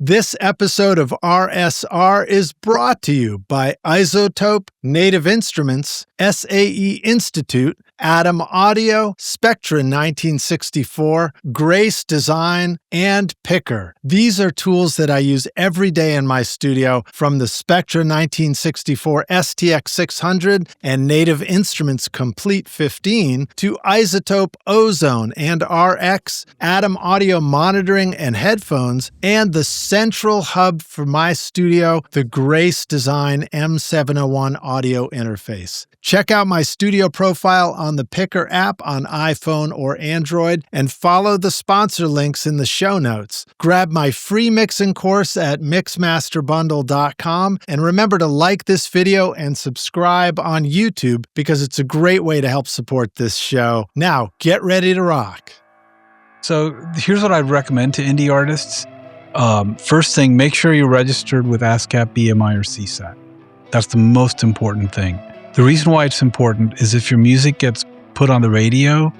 This episode of RSR is brought to you by Isotope, Native Instruments, SAE Institute, Atom Audio, Spectra 1964, Grace Design, and Picker. These are tools that I use every day in my studio, from the Spectra 1964 STX 600 and Native Instruments Complete 15 to Isotope Ozone and RX, Atom Audio monitoring and headphones, and the central hub for my studio, the Grace Design M701 audio interface. Check out my studio profile on the Picker app on iPhone or Android and follow the sponsor links in the show notes. Grab my free mixing course at mixmasterbundle.com and remember to like this video and subscribe on YouTube because it's a great way to help support this show. Now, get ready to rock. So here's what I'd recommend to indie artists. First thing, make sure you're registered with ASCAP, BMI, or CSAT. That's the most important thing. The reason why it's important is if your music gets put on the radio,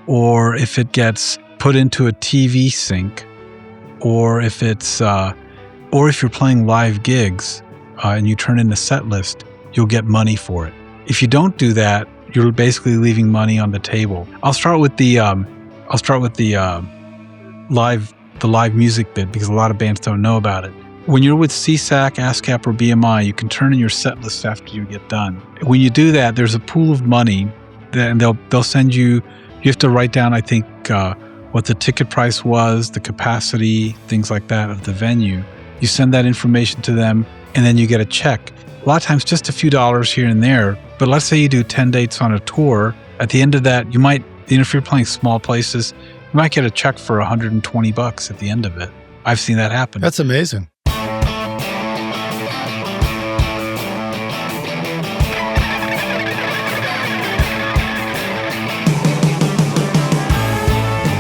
or if it gets put into a TV sync, or if it's, or if you're playing live gigs and you turn in a set list, you'll get money for it. If you don't do that, you're basically leaving money on the table. I'll start with the live music bit because a lot of bands don't know about it. When you're with CSAC, ASCAP, or BMI, you can turn in your set list after you get done. When you do that, there's a pool of money, and they'll send you. You have to write down, I think, what the ticket price was, the capacity, things like that of the venue. You send that information to them, and then you get a check. A lot of times, just a few dollars here and there. But let's say you do 10 dates on a tour. At the end of that, you might, if you're playing small places, you might get a check for $120 at the end of it. I've seen that happen. That's amazing.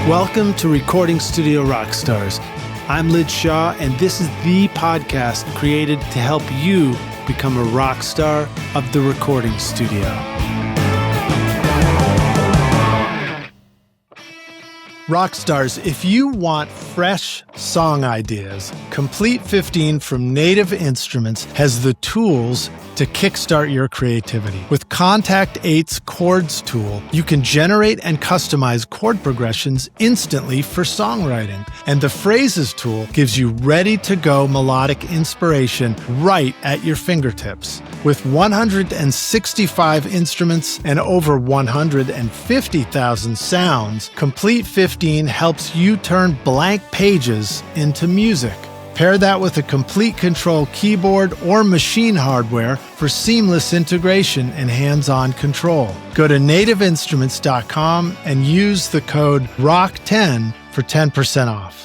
Welcome to Recording Studio Rockstars. I'm Lid Shaw, and this is the podcast created to help you become a rock star of the recording studio. Rockstars, if you want fresh song ideas, Complete 15 from Native Instruments has the tools to kickstart your creativity. With Contact 8's Chords tool, you can generate and customize chord progressions instantly for songwriting. And the Phrases tool gives you ready-to-go melodic inspiration right at your fingertips. With 165 instruments and over 150,000 sounds, Complete 15 helps you turn blank pages into music. Pair that with a Complete Control keyboard or machine hardware for seamless integration and hands-on control. Go to nativeinstruments.com and use the code ROCK10 for 10% off.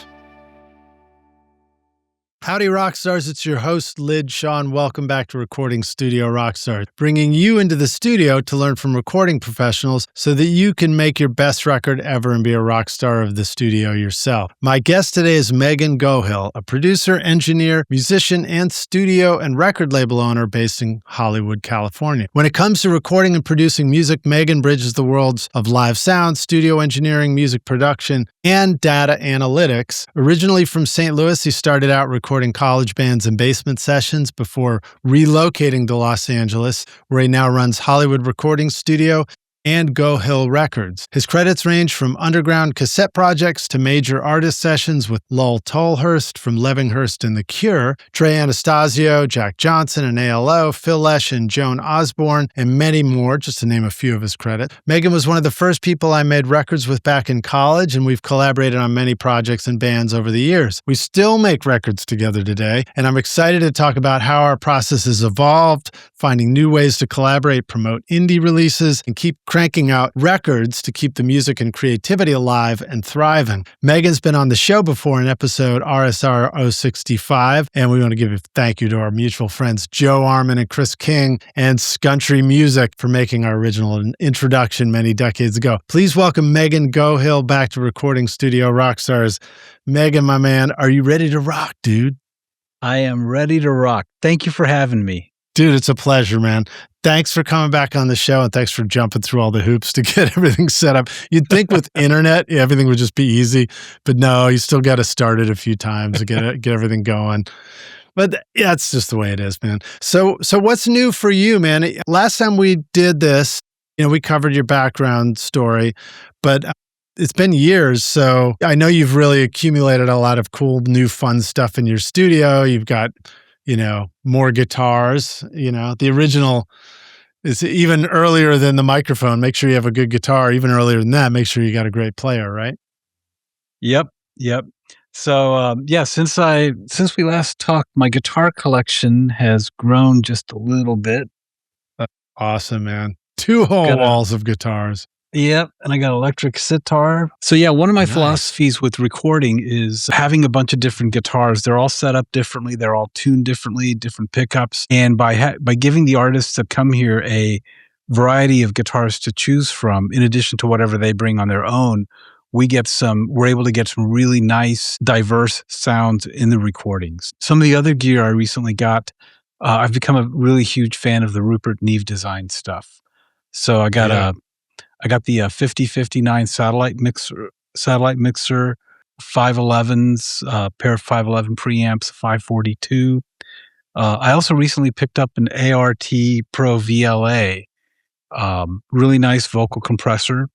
Howdy, Rockstars. It's your host, Lid Shaw. Welcome back to Recording Studio Rockstars, bringing you into the studio to learn from recording professionals so that you can make your best record ever and be a rock star of the studio yourself. My guest today is Meghan Gohil, a producer, engineer, musician, and studio and record label owner based in Hollywood, California. When it comes to recording and producing music, Meghan bridges the worlds of live sound, studio engineering, music production, and data analytics. Originally from St. Louis, he started out recording college bands and basement sessions before relocating to Los Angeles, where he now runs Hollywood Recording Studio and GoHill Records. His credits range from underground cassette projects to major artist sessions with Lowell Tolhurst from Levinghurst and The Cure, Trey Anastasio, Jack Johnson and ALO, Phil Lesh and Joan Osborne, and many more, just to name a few of his credits. Meghan was one of the first people I made records with back in college, and we've collaborated on many projects and bands over the years. We still make records together today, and I'm excited to talk about how our process has evolved, finding new ways to collaborate, promote indie releases, and keep cranking out records to keep the music and creativity alive and thriving. Meghan's been on the show before in episode RSR551, and we want to give a thank you to our mutual friends Joe Arman and Chris King and Scuntry Music for making our original introduction many decades ago. Please welcome Meghan Gohil back to Recording Studio Rockstars. Meghan, my man, are you ready to rock, dude? I am ready to rock. Thank you for having me. Dude, it's a pleasure, man. Thanks for coming back on the show, and thanks for jumping through all the hoops to get everything set up. You'd think with internet, everything would just be easy, but no, you still got to start it a few times to get everything going. But yeah, it's just the way it is, man. So what's new for you, man? Last time we did this, we covered your background story, but it's been years. So I know you've really accumulated a lot of cool, new, fun stuff in your studio. You've got, more guitars. The original is even earlier than the microphone. Make sure you have a good guitar. Even earlier than that, make sure you got a great player, right? Yep. So since we last talked, my guitar collection has grown just a little bit. Awesome, man. 2 whole walls of guitars. Yep, and I got electric sitar. So yeah, one of my philosophies with recording is having a bunch of different guitars. They're all set up differently. They're all tuned differently, different pickups. And by giving the artists that come here a variety of guitars to choose from, in addition to whatever they bring on their own, we're able to get some really nice, diverse sounds in the recordings. Some of the other gear I recently got, I've become a really huge fan of the Rupert Neve design stuff. So I got the 5059 satellite mixer, 511s, pair of 511 preamps, 542. I also recently picked up an ART Pro VLA, really nice vocal compressor.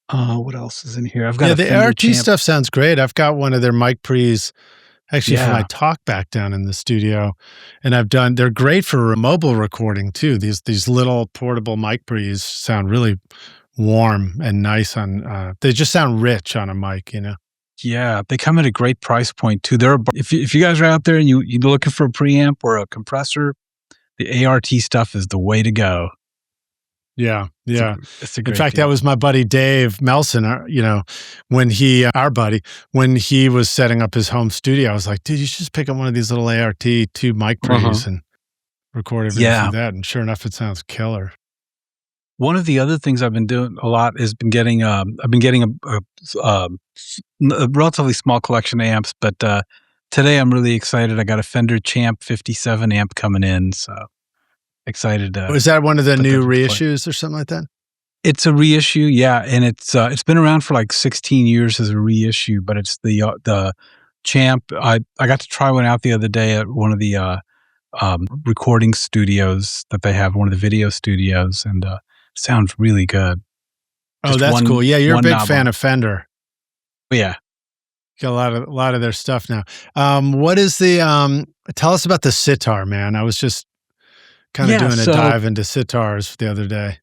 What else is in here? I've got the ART stuff sounds great. I've got one of their mic pre's actually for my talk back down in the studio, and they're great for mobile recording too. These little portable mic pre's sound really warm and nice they just sound rich on a mic, Yeah, they come at a great price point too. If you guys are out there and you're looking for a preamp or a compressor, the ART stuff is the way to go. Yeah. It's a great In fact, deal. that was my buddy Dave Melson, when he was setting up his home studio. I was like, dude, you should just pick up one of these little ART2 mic pre's and record everything through that. And sure enough, it sounds killer. One of the other things I've been doing a lot is I've been getting a relatively small collection of amps, but today I'm really excited. I got a Fender Champ 57 amp coming in, so excited. Was that one of the new reissues or something like that? It's a reissue, yeah, and it's been around for like 16 years as a reissue, but it's the Champ. I got to try one out the other day at one of the recording studios that they have, one of the video studios, and sounds really good. Oh, that's cool. Yeah, you're a big fan of Fender. Yeah. Got a lot of their stuff now. What is tell us about the sitar, man. I was just kind of doing a dive into sitars the other day.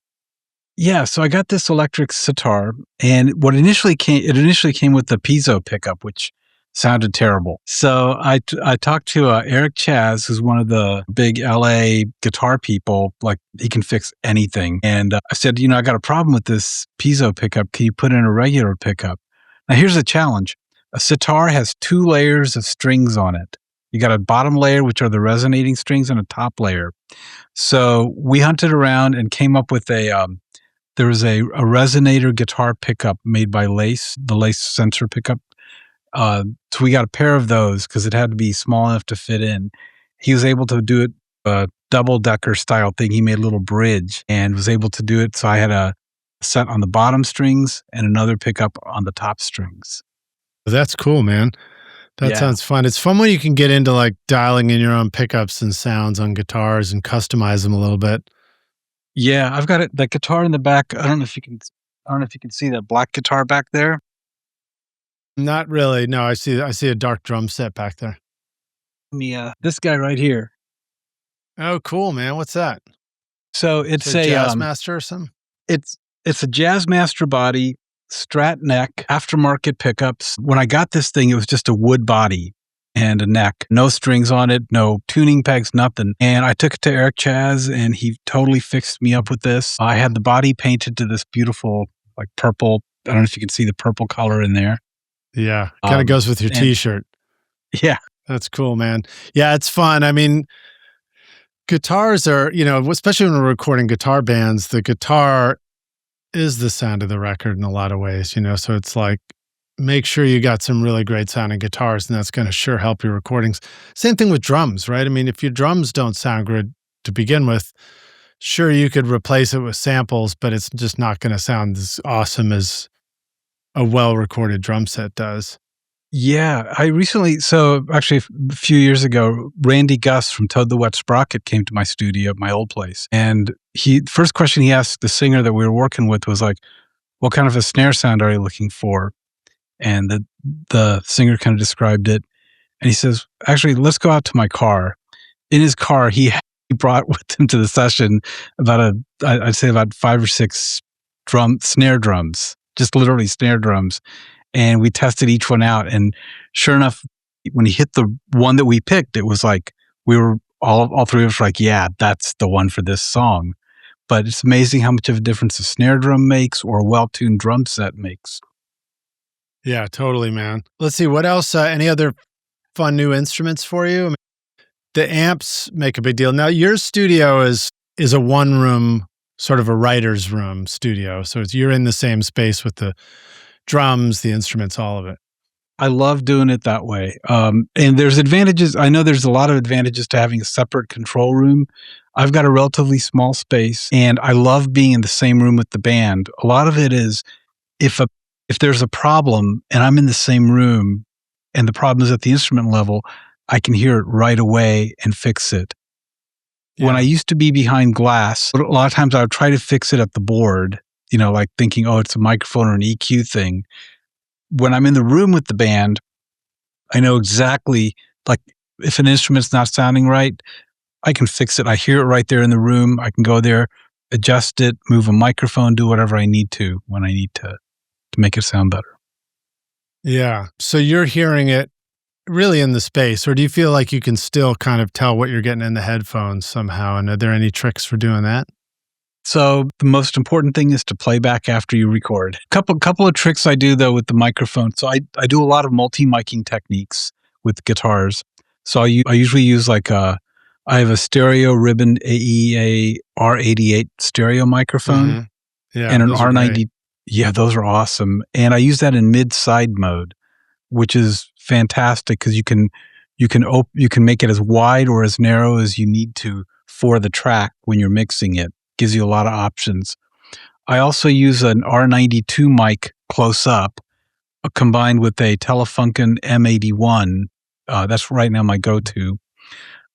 Yeah, so I got this electric sitar, and it initially came with the piezo pickup, which sounded terrible. So I talked to Eric Chaz, who's one of the big LA guitar people. Like, he can fix anything. And I said, I got a problem with this piezo pickup. Can you put in a regular pickup? Now, here's the challenge. A sitar has 2 layers of strings on it. You got a bottom layer, which are the resonating strings, and a top layer. So we hunted around and came up with there was a resonator guitar pickup made by Lace, the Lace sensor pickup. So we got a pair of those because it had to be small enough to fit in. He was able to do it a double-decker style thing. He made a little bridge and was able to do it. So I had a set on the bottom strings and another pickup on the top strings. That's cool, man. That sounds fun. It's fun when you can get into like dialing in your own pickups and sounds on guitars and customize them a little bit. Yeah, I've got that guitar in the back. I don't know if you can see that black guitar back there. Not really. No, I see a dark drum set back there. This guy right here. Oh, cool, man. What's that? So it's a Jazzmaster or something? It's a Jazzmaster body, Strat neck, aftermarket pickups. When I got this thing, it was just a wood body and a neck, no strings on it, no tuning pegs, nothing. And I took it to Eric Chaz, and he totally fixed me up with this. I had the body painted to this beautiful, like, purple. I don't know if you can see the purple color in there. Yeah, kind of goes with your T-shirt. Yeah. That's cool, man. Yeah, it's fun. I mean, guitars are, especially when we're recording guitar bands, the guitar is the sound of the record in a lot of ways, so it's like, make sure you got some really great sounding guitars, and that's going to sure help your recordings. Same thing with drums, right? I mean, if your drums don't sound good, to begin with, sure, you could replace it with samples, but it's just not going to sound as awesome as a well-recorded drum set does. Yeah, so actually a few years ago, Randy Gus from Toad the Wet Sprocket came to my studio at my old place. And first question he asked the singer that we were working with was like, what kind of a snare sound are you looking for? And the singer kind of described it. And he says, actually, let's go out to my car. In his car, he brought with him to the session I'd say about 5 or 6 snare drums, just literally snare drums. And we tested each one out. And sure enough, when he hit the one that we picked, it was like, we were all three of us were like, yeah, that's the one for this song. But it's amazing how much of a difference a snare drum makes or a well-tuned drum set makes. Yeah, totally, man. Let's see, what else? Any other fun new instruments for you? I mean, the amps make a big deal. Now, your studio is a one-room, sort of a writer's room studio. So you're in the same space with the drums, the instruments, all of it. I love doing it that way. And there's advantages. I know there's a lot of advantages to having a separate control room. I've got a relatively small space and I love being in the same room with the band. A lot of it is if there's a problem and I'm in the same room and the problem is at the instrument level, I can hear it right away and fix it. Yeah. When I used to be behind glass, a lot of times I would try to fix it at the board, like thinking, oh, it's a microphone or an EQ thing. When I'm in the room with the band, I know exactly, like if an instrument's not sounding right, I can fix it. I hear it right there in the room. I can go there, adjust it, move a microphone, do whatever I need to when I need to make it sound better. Yeah. So you're hearing it really in the space, or do you feel like you can still kind of tell what you're getting in the headphones somehow? And are there any tricks for doing that? So the most important thing is to play back after you record. Couple of tricks I do though with the microphone. So I do a lot of multi-miking techniques with guitars. So I usually use I have a stereo ribbon AEA R88 stereo microphone. Mm-hmm. Yeah, and an R90. Yeah, those are awesome. And I use that in mid-side mode, which is fantastic because you can make it as wide or as narrow as you need to for the track when you're mixing it. Gives you a lot of options. I also use an R92 mic close up, combined with a Telefunken M81. That's right now my go-to.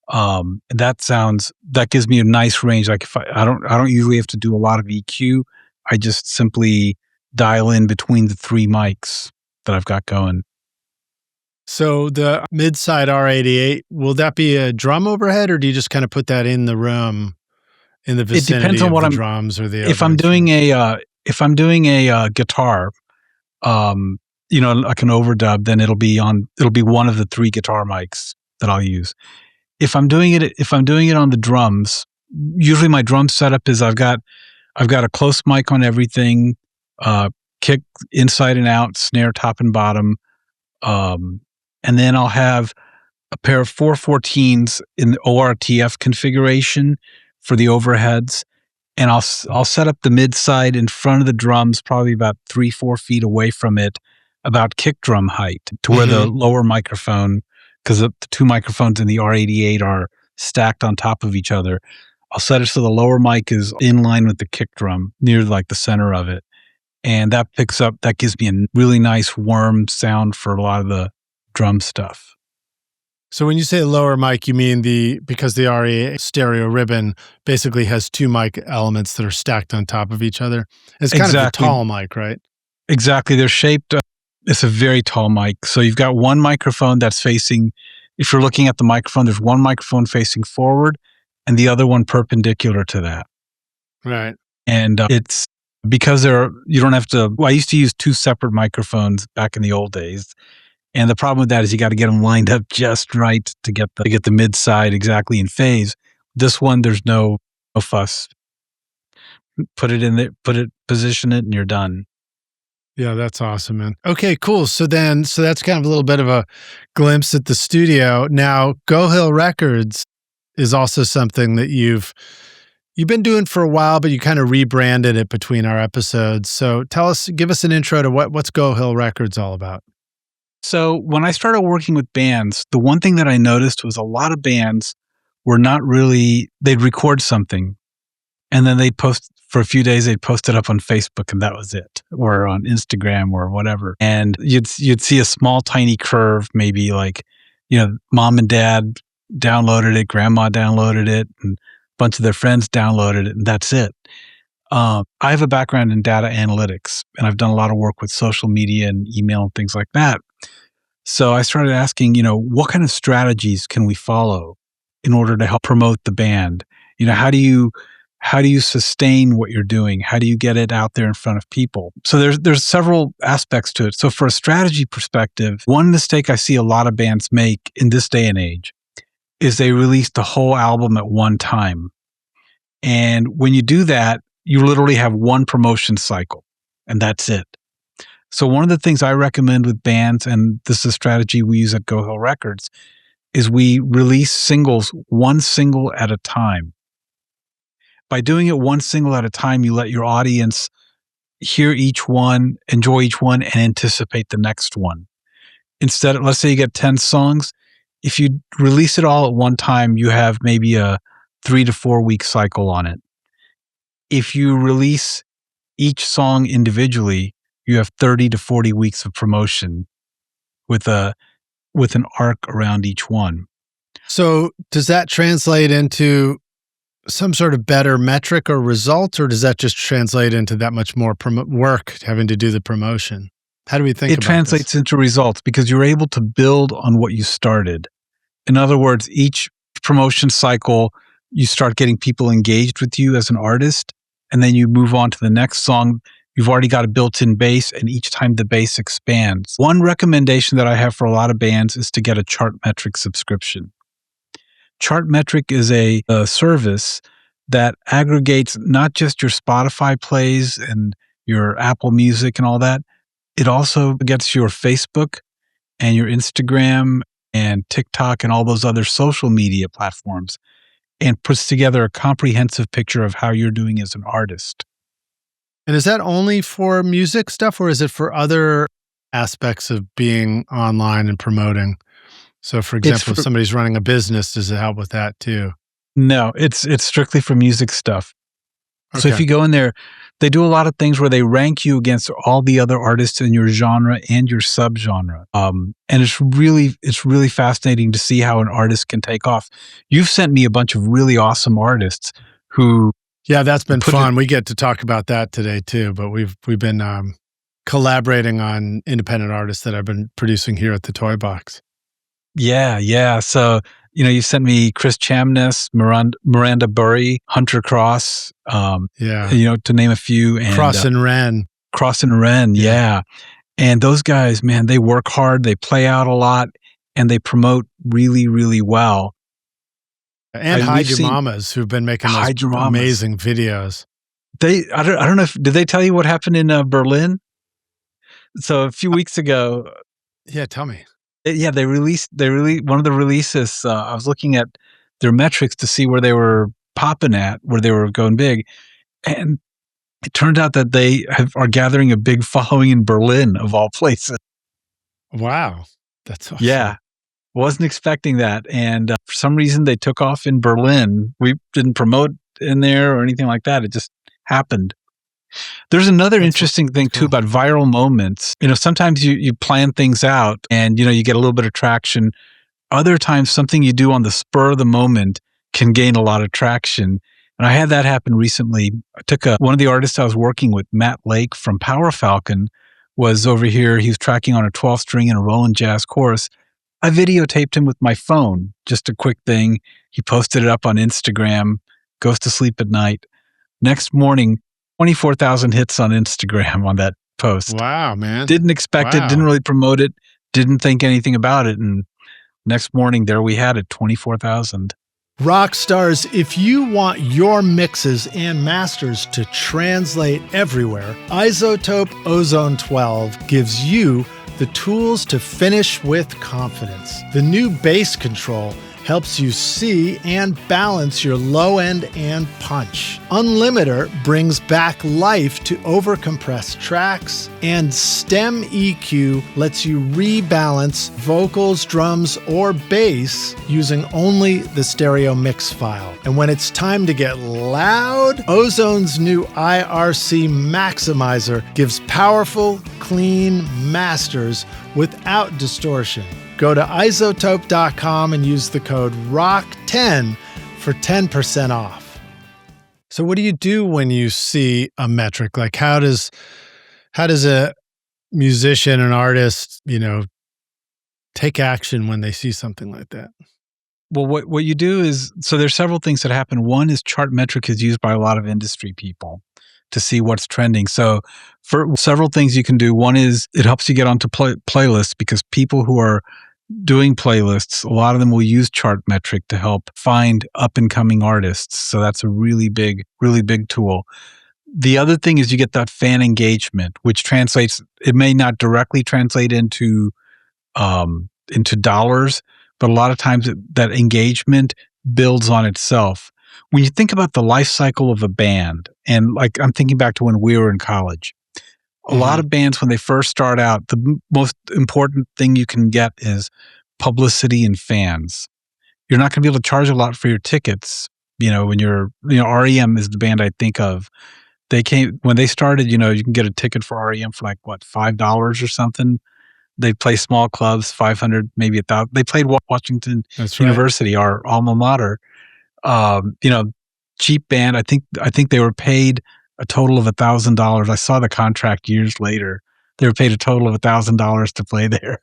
That gives me a nice range. Like if I don't usually have to do a lot of EQ. I just simply dial in between the 3 mics that I've got going. So the mid-side R88, will that be a drum overhead, or do you just kind of put that in the room? In the vicinity it depends on what drums or the if I'm doing a guitar, like an overdub, then it'll be one of the 3 guitar mics that I'll use. If I'm doing it on the drums, usually my drum setup is I've got a close mic on everything, kick inside and out, snare top and bottom, and then I'll have a pair of 414s in the ORTF configuration for the overheads, and I'll set up the mid side in front of the drums, probably about 3-4 feet away from it, about kick drum height, to where the lower microphone, because the 2 microphones in the R88 are stacked on top of each other. I'll set it so the lower mic is in line with the kick drum, near like the center of it, and that gives me a really nice warm sound for a lot of the drum stuff. So when you say lower mic, you mean because the RE stereo ribbon basically has 2 mic elements that are stacked on top of each other. It's kind of a tall mic, right? Exactly. They're shaped. It's a very tall mic. So you've got one microphone that's facing, if you're looking at the microphone, there's one microphone facing forward and the other one perpendicular to that. Right. And it's because you don't have to, I used to use 2 separate microphones back in the old days. And the problem with that is you got to get them lined up just right to get the mid side exactly in phase. This one, there's no fuss. Put it in there, position it, and you're done. Yeah, that's awesome, man. Okay, cool. So that's kind of a little bit of a glimpse at the studio. Now, GoHill Records is also something that you've been doing for a while, but you kind of rebranded it between our episodes. So give us an intro to what's GoHill Records all about. So when I started working with bands, the one thing that I noticed was a lot of bands were not really, they'd record something and then they'd post for a few days, they'd post it up on Facebook and that was it, or on Instagram or whatever. And you'd see a small, tiny curve, maybe like, mom and dad downloaded it, grandma downloaded it, and a bunch of their friends downloaded it, and that's it. I have a background in data analytics, and I've done a lot of work with social media and email and things like that. So I started asking, what kind of strategies can we follow in order to help promote the band? How do you sustain what you're doing? How do you get it out there in front of people? So there's several aspects to it. So for a strategy perspective, one mistake I see a lot of bands make in this day and age is they release the whole album at one time. And when you do that, you literally have one promotion cycle, and that's it. So one of the things I recommend with bands, and this is a strategy we use at GoHill Records, is we release singles, one single at a time. By doing it one single at a time, you let your audience hear each one, enjoy each one, and anticipate the next one. Instead of, let's say you get 10 songs, if you release it all at one time, you have maybe a 3 to 4 week cycle on it. If you release each song individually, you have 30 to 40 weeks of promotion with an arc around each one. So does that translate into some sort of better metric or result, or does that just translate into that much more work having to do the promotion? How do we think about it? It translates into results because you're able to build on what you started. In other words, each promotion cycle, you start getting people engaged with you as an artist, and then you move on to the next song. You've already got a built-in base, and each time the base expands. One recommendation that I have for a lot of bands is to get a Chartmetric subscription. Chartmetric is a service that aggregates not just your Spotify plays and your Apple Music and all that. It also gets your Facebook and your Instagram and TikTok and all those other social media platforms and puts together a comprehensive picture of how you're doing as an artist. And is that only for music stuff, or is it for other aspects of being online and promoting? So for example, if somebody's running a business, does it help with that too? No, it's strictly for music stuff. Okay. So if you go in there, they do a lot of things where they rank you against all the other artists in your genre and your subgenre. And it's really fascinating to see how an artist can take off. You've sent me a bunch of really awesome artists who... Yeah, that's been fun. We get to talk about that today too, but we've been collaborating on independent artists that I've been producing here at the Toy Box. Yeah. So, you sent me Chris Chamness, Miranda Burry, Hunter Cross, to name a few. And Cross and Wren. Yeah. And those guys, man, they work hard, they play out a lot, and they promote really, really well. And Hide Your Mamas, who've been making those amazing videos. I don't know did they tell you what happened in Berlin? So a few weeks ago. Yeah, tell me. Yeah, they released one of the releases. I was looking at their metrics to see where they were popping at, where they were going big. And it turned out that they are gathering a big following in Berlin, of all places. Wow. That's awesome. Yeah. Wasn't expecting that. And for some reason, they took off in Berlin. We didn't promote in there or anything like that. It just happened. There's another interesting thing too about viral moments. Sometimes you plan things out and, you get a little bit of traction. Other times, something you do on the spur of the moment can gain a lot of traction. And I had that happen recently. I took one of the artists I was working with, Matt Lake from Power Falcon, was over here. He was tracking on a 12 string and a Roland Jazz chorus. I videotaped him with my phone, just a quick thing. He posted it up on Instagram, goes to sleep at night. Next morning, 24,000 hits on Instagram on that post. Wow, man. Didn't expect it, didn't really promote it, didn't think anything about it. And next morning, there we had it, 24,000. Rock stars, if you want your mixes and masters to translate everywhere, iZotope Ozone 12 gives you the tools to finish with confidence. The new bass control helps you see and balance your low end and punch. Unlimiter brings back life to overcompressed tracks, and Stem EQ lets you rebalance vocals, drums, or bass using only the stereo mix file. And when it's time to get loud, Ozone's new IRC Maximizer gives powerful, clean masters without distortion. Go to iZotope.com and use the code ROCK10 for 10% off. So what do you do when you see a metric? Like how does a musician, an artist, take action when they see something like that? Well, what you do is, so there's several things that happen. One is Chartmetric is used by a lot of industry people to see what's trending. So for several things you can do. One is it helps you get onto playlists, because people who are doing playlists, a lot of them will use Chartmetric to help find up and coming artists. So that's a really big tool. The other thing is you get that fan engagement, which translates, it may not directly translate into dollars, but a lot of times that engagement builds on itself. When you think about the life cycle of a band, and like I'm thinking back to when we were in college, a lot of bands, when they first start out, the most important thing you can get is publicity and fans. You're not going to be able to charge a lot for your tickets. When REM is the band I think of. When they started, you can get a ticket for REM for like $5 or something. They play small clubs, 500, maybe 1,000. They played Washington University, our alma mater. Cheap band. I think they were paid a total of $1,000. I saw the contract years later. They were paid a total of $1,000 to play there.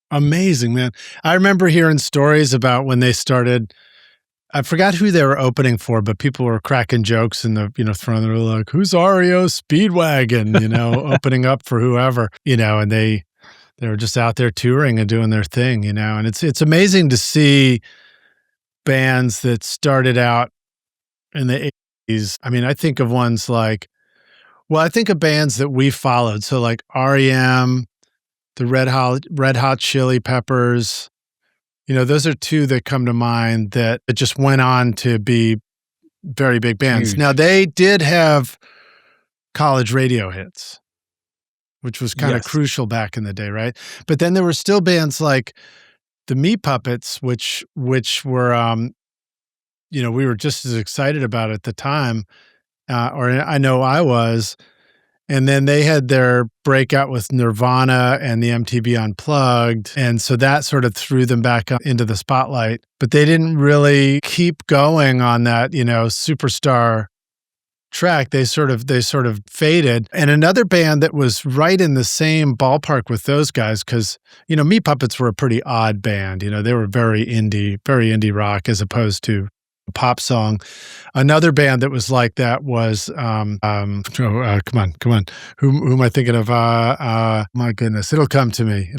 Amazing, man. I remember hearing stories about when they started. I forgot who they were opening for, but people were cracking jokes in the, front. They were like, "Who's REO Speedwagon?" Opening up for whoever, and they were just out there touring and doing their thing, and it's amazing to see bands that started out in the 80s. I mean, I think of ones like, I think of bands that we followed. So like REM, the Red Hot Chili Peppers, those are two that come to mind that just went on to be very big bands. Huge. Now they did have college radio hits, which was kind of crucial back in the day, right? But then there were still bands like the Meat Puppets, which were, we were just as excited about at the time, or I know I was. And then they had their breakout with Nirvana and the MTV Unplugged. And so that sort of threw them back up into the spotlight. But they didn't really keep going on that, superstar track. They sort of faded. And another band that was right in the same ballpark with those guys, because, Meat Puppets were a pretty odd band. They were very indie rock as opposed to pop song. Another band that was like that was come on. Who am I thinking of? My goodness, it'll come to me.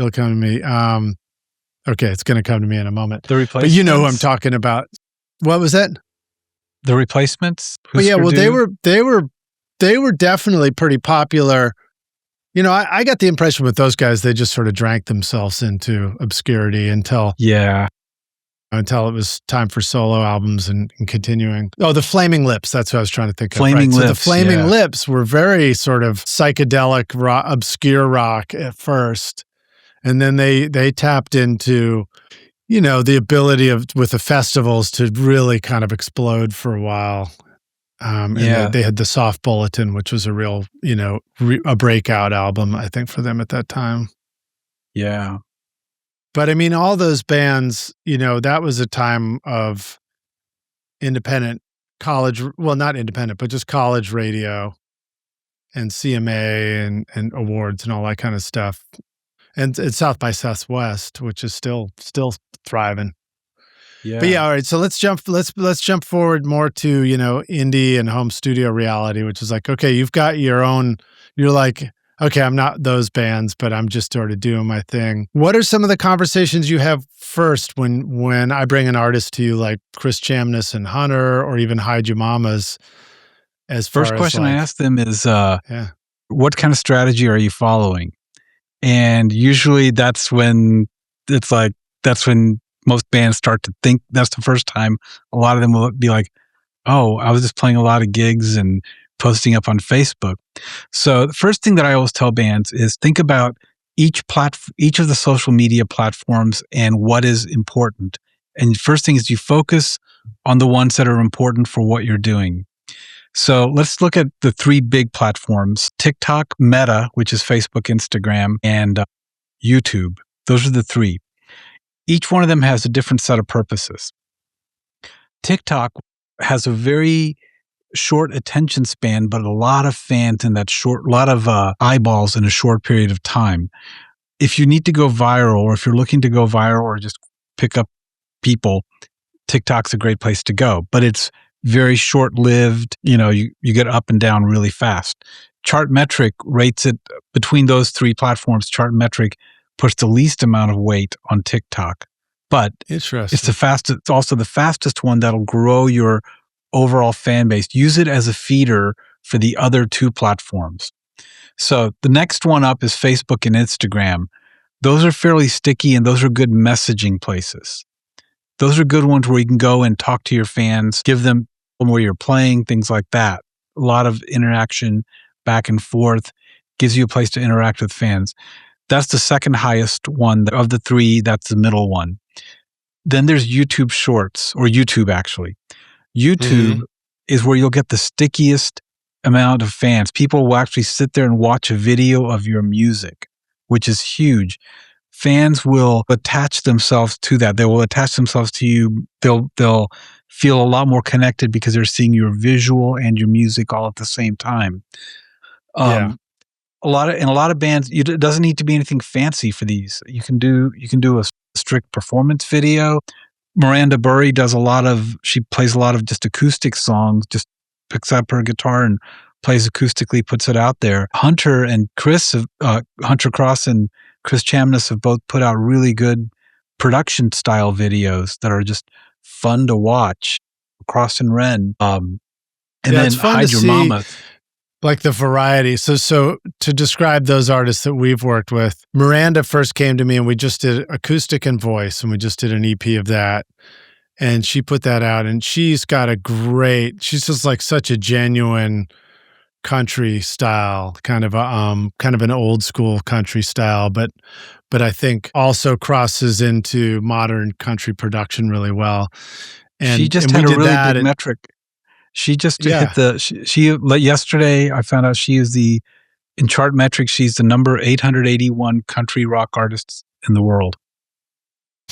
Okay, it's going to come to me in a moment. The Replacements. But you know who I'm talking about. What was that? The Replacements. They were definitely pretty popular. I got the impression with those guys, they just sort of drank themselves into obscurity until it was time for solo albums and continuing. Oh, the Flaming Lips. That's what I was trying to think of. Flaming Lips. So the Flaming Lips were very sort of psychedelic, obscure rock at first. And then they tapped into, the ability with the festivals to really kind of explode for a while. And they had the Soft Bulletin, which was a real, a breakout album, I think, for them at that time. Yeah. But I mean, all those bands, that was a time of independent college, not independent, but just college radio and CMA and awards and all that kind of stuff. And South by Southwest, which is still thriving. Yeah. But all right. So let's jump forward more to, indie and home studio reality, which is like, okay, you've got your own, you're like, okay, I'm not those bands, but I'm just sort of doing my thing. What are some of the conversations you have first when I bring an artist to you, like Chris Chamness and Hunter, or even Hide Your Mamas? First question I ask them is, what kind of strategy are you following? And usually that's when most bands start to think that's the first time a lot of them will be like, oh, I was just playing a lot of gigs and posting up on Facebook. So the first thing that I always tell bands is think about each of the social media platforms and what is important. And first thing is you focus on the ones that are important for what you're doing. So let's look at the three big platforms: TikTok, Meta, which is Facebook, Instagram, and YouTube. Those are the three. Each one of them has a different set of purposes. TikTok has a very short attention span, but a lot of fans in that a lot of eyeballs in a short period of time. If you need to go viral, or if you're looking to go viral or just pick up people, TikTok's a great place to go, but it's very short-lived. You get up and down really fast. Chartmetric rates it between those three platforms. Chartmetric puts the least amount of weight on TikTok, but Interesting. it's also the fastest one that'll grow your overall fan base. Use it as a feeder for the other two platforms. So the next one up is Facebook and Instagram. Those are fairly sticky, and those are good messaging places. Those are good ones where you can go and talk to your fans, give them where you're playing, things like that. A lot of interaction back and forth, gives you a place to interact with fans. That's the second highest one of the three. That's the middle one. Then there's YouTube Shorts, or YouTube actually. YouTube is where you'll get the stickiest amount of fans. People will actually sit there and watch a video of your music, which is huge. Fans will attach themselves to that. They will attach themselves to you. They'll feel a lot more connected because they're seeing your visual and your music all at the same time. A lot of bands, it doesn't need to be anything fancy for these. You can do a strict performance video. Miranda Burry she plays a lot of just acoustic songs, just picks up her guitar and plays acoustically, puts it out there. Hunter Cross and Chris Chamness have both put out really good production style videos that are just fun to watch. Cross and Ren. And then Hide Your Mama. Like the variety. So to describe those artists that we've worked with, Miranda first came to me and we just did acoustic and voice, and we just did an EP of that. And she put that out, and she's just like such a genuine country style, kind of an old school country style, but I think also crosses into modern country production really well. And she just had a really big metric. She just hit yesterday I found out in Chartmetric, she's the number 881 country rock artist in the world.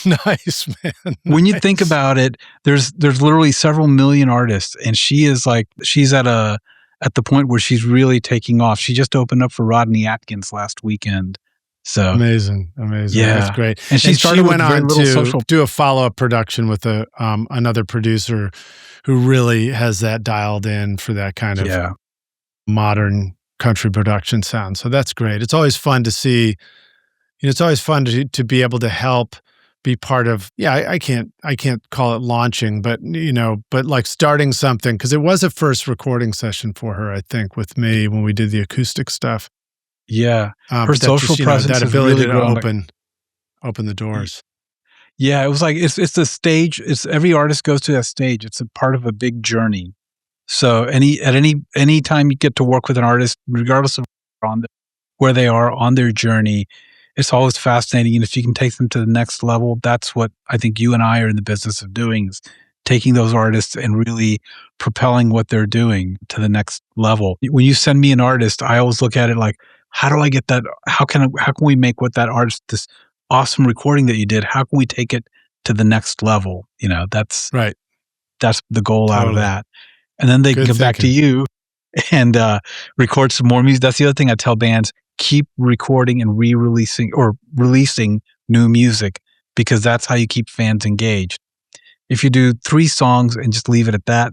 Nice, man. When you think about it, there's literally several million artists, and she's at the point where she's really taking off. She just opened up for Rodney Atkins last weekend. So amazing. Yeah, that's great. And she went on to do a follow-up production with another producer who really has that dialed in for that kind of modern country production sound. So that's great. It's always fun to see. It's always fun to be able to help be part of. I can't call it launching, but like starting something, because it was a first recording session for her, I think, with me when we did the acoustic stuff. Yeah, her social presence, that ability to open the doors. Yeah, it was like it's the stage. It's every artist goes to that stage. It's a part of a big journey. So any time you get to work with an artist, regardless of where they are on their journey, it's always fascinating. And if you can take them to the next level, that's what I think you and I are in the business of doing, is taking those artists and really propelling what they're doing to the next level. When you send me an artist, I always look at it like, how do I get that? How can we make what that artist, this awesome recording that you did, how can we take it to the next level? That's right. That's the goal out of that. And then they can come back to you and record some more music. That's the other thing I tell bands: keep recording and re-releasing or releasing new music, because that's how you keep fans engaged. If you do 3 songs and just leave it at that,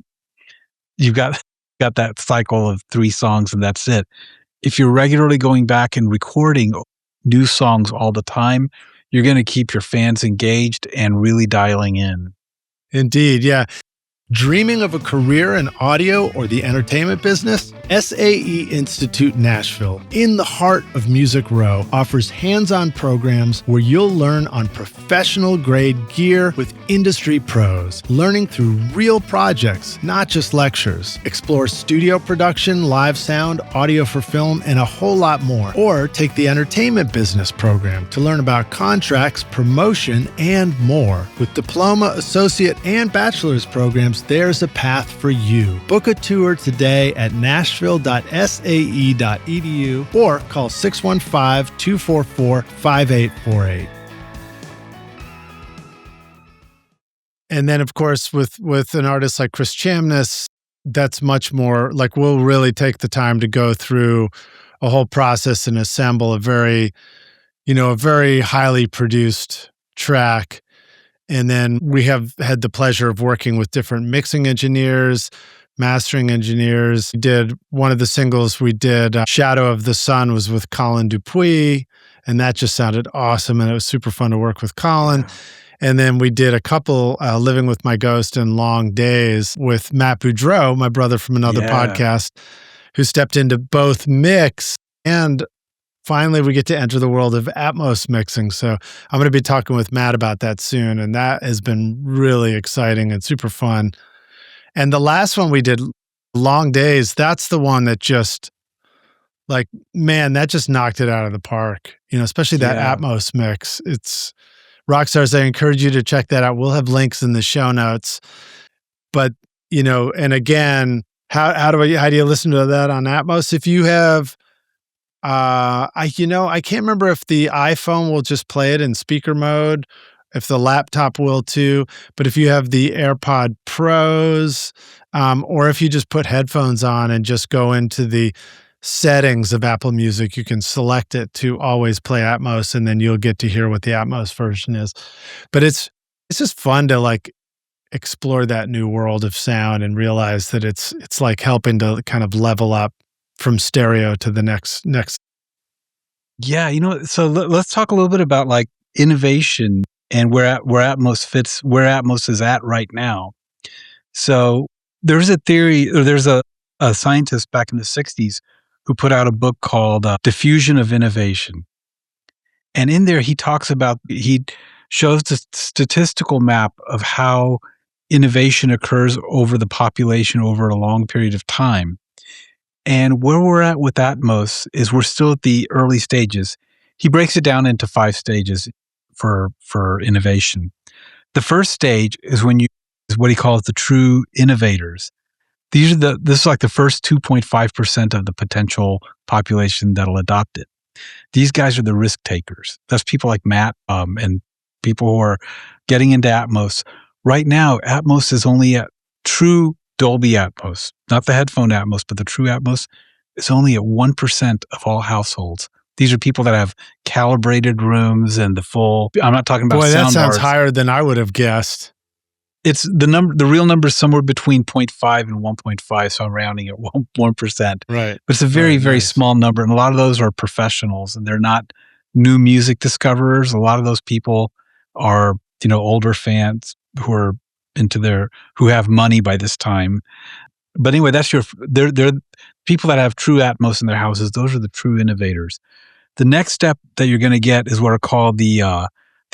you've got that cycle of 3 songs and that's it. If you're regularly going back and recording new songs all the time, you're going to keep your fans engaged and really dialing in. Indeed, yeah. Dreaming of a career in audio or the entertainment business? SAE Institute Nashville, in the heart of Music Row, offers hands-on programs where you'll learn on professional-grade gear with industry pros, learning through real projects, not just lectures. Explore studio production, live sound, audio for film, and a whole lot more. Or take the entertainment business program to learn about contracts, promotion, and more. With diploma, associate, and bachelor's programs, there's a path for you. Book a tour today at nashville.sae.edu or call 615-244-5848. And then, of course, with an artist like Chris Chamness, that's much more like we'll really take the time to go through a whole process and assemble a very highly produced track. And then we have had the pleasure of working with different mixing engineers, mastering engineers. One of the singles we did, Shadow of the Sun, was with Colin Dupuis, and that just sounded awesome. And it was super fun to work with Colin. Yeah. And then we did a couple, Living with My Ghost and Long Days, with Matt Boudreau, my brother from another podcast, who stepped into both mix and finally, we get to enter the world of Atmos mixing. So I'm going to be talking with Matt about that soon. And that has been really exciting and super fun. And the last one we did, Long Days, that's the one that just, like, man, that just knocked it out of the park. Especially that Atmos mix. It's Rockstars. I encourage you to check that out. We'll have links in the show notes. But, and again, how do you listen to that on Atmos? If you have... I can't remember if the iPhone will just play it in speaker mode, if the laptop will too, but if you have the AirPod Pros, or if you just put headphones on and just go into the settings of Apple Music, you can select it to always play Atmos, and then you'll get to hear what the Atmos version is. But it's just fun to like explore that new world of sound and realize that it's like helping to kind of level up from stereo to the next. Yeah, so let's talk a little bit about like innovation and where Atmos fits, where Atmos is at right now. So there's a theory, or there's a scientist back in the 60s who put out a book called Diffusion of Innovation. And in there, he shows the statistical map of how innovation occurs over the population over a long period of time. And where we're at with Atmos is we're still at the early stages. He breaks it down into 5 stages for innovation. The first stage is is what he calls the true innovators. This is like the first 2.5% of the potential population that'll adopt it. These guys are the risk takers. That's people like Matt and people who are getting into Atmos. Right now, Atmos is only at true Dolby Atmos, not the headphone Atmos, but the true Atmos is only at 1% of all households. These are people that have calibrated rooms and the full. I'm not talking about. Boy, that sounds bars. higher than I would have guessed. It's the number. The real number is somewhere between 0.5 and 1.5. So I'm rounding at 1%. Right. But it's a very, very small number, and a lot of those are professionals, and they're not new music discoverers. A lot of those people are older fans who are who have money by this time. But anyway, they're people that have true Atmos in their houses. Those are the true innovators. The next step that you're going to get is what are called the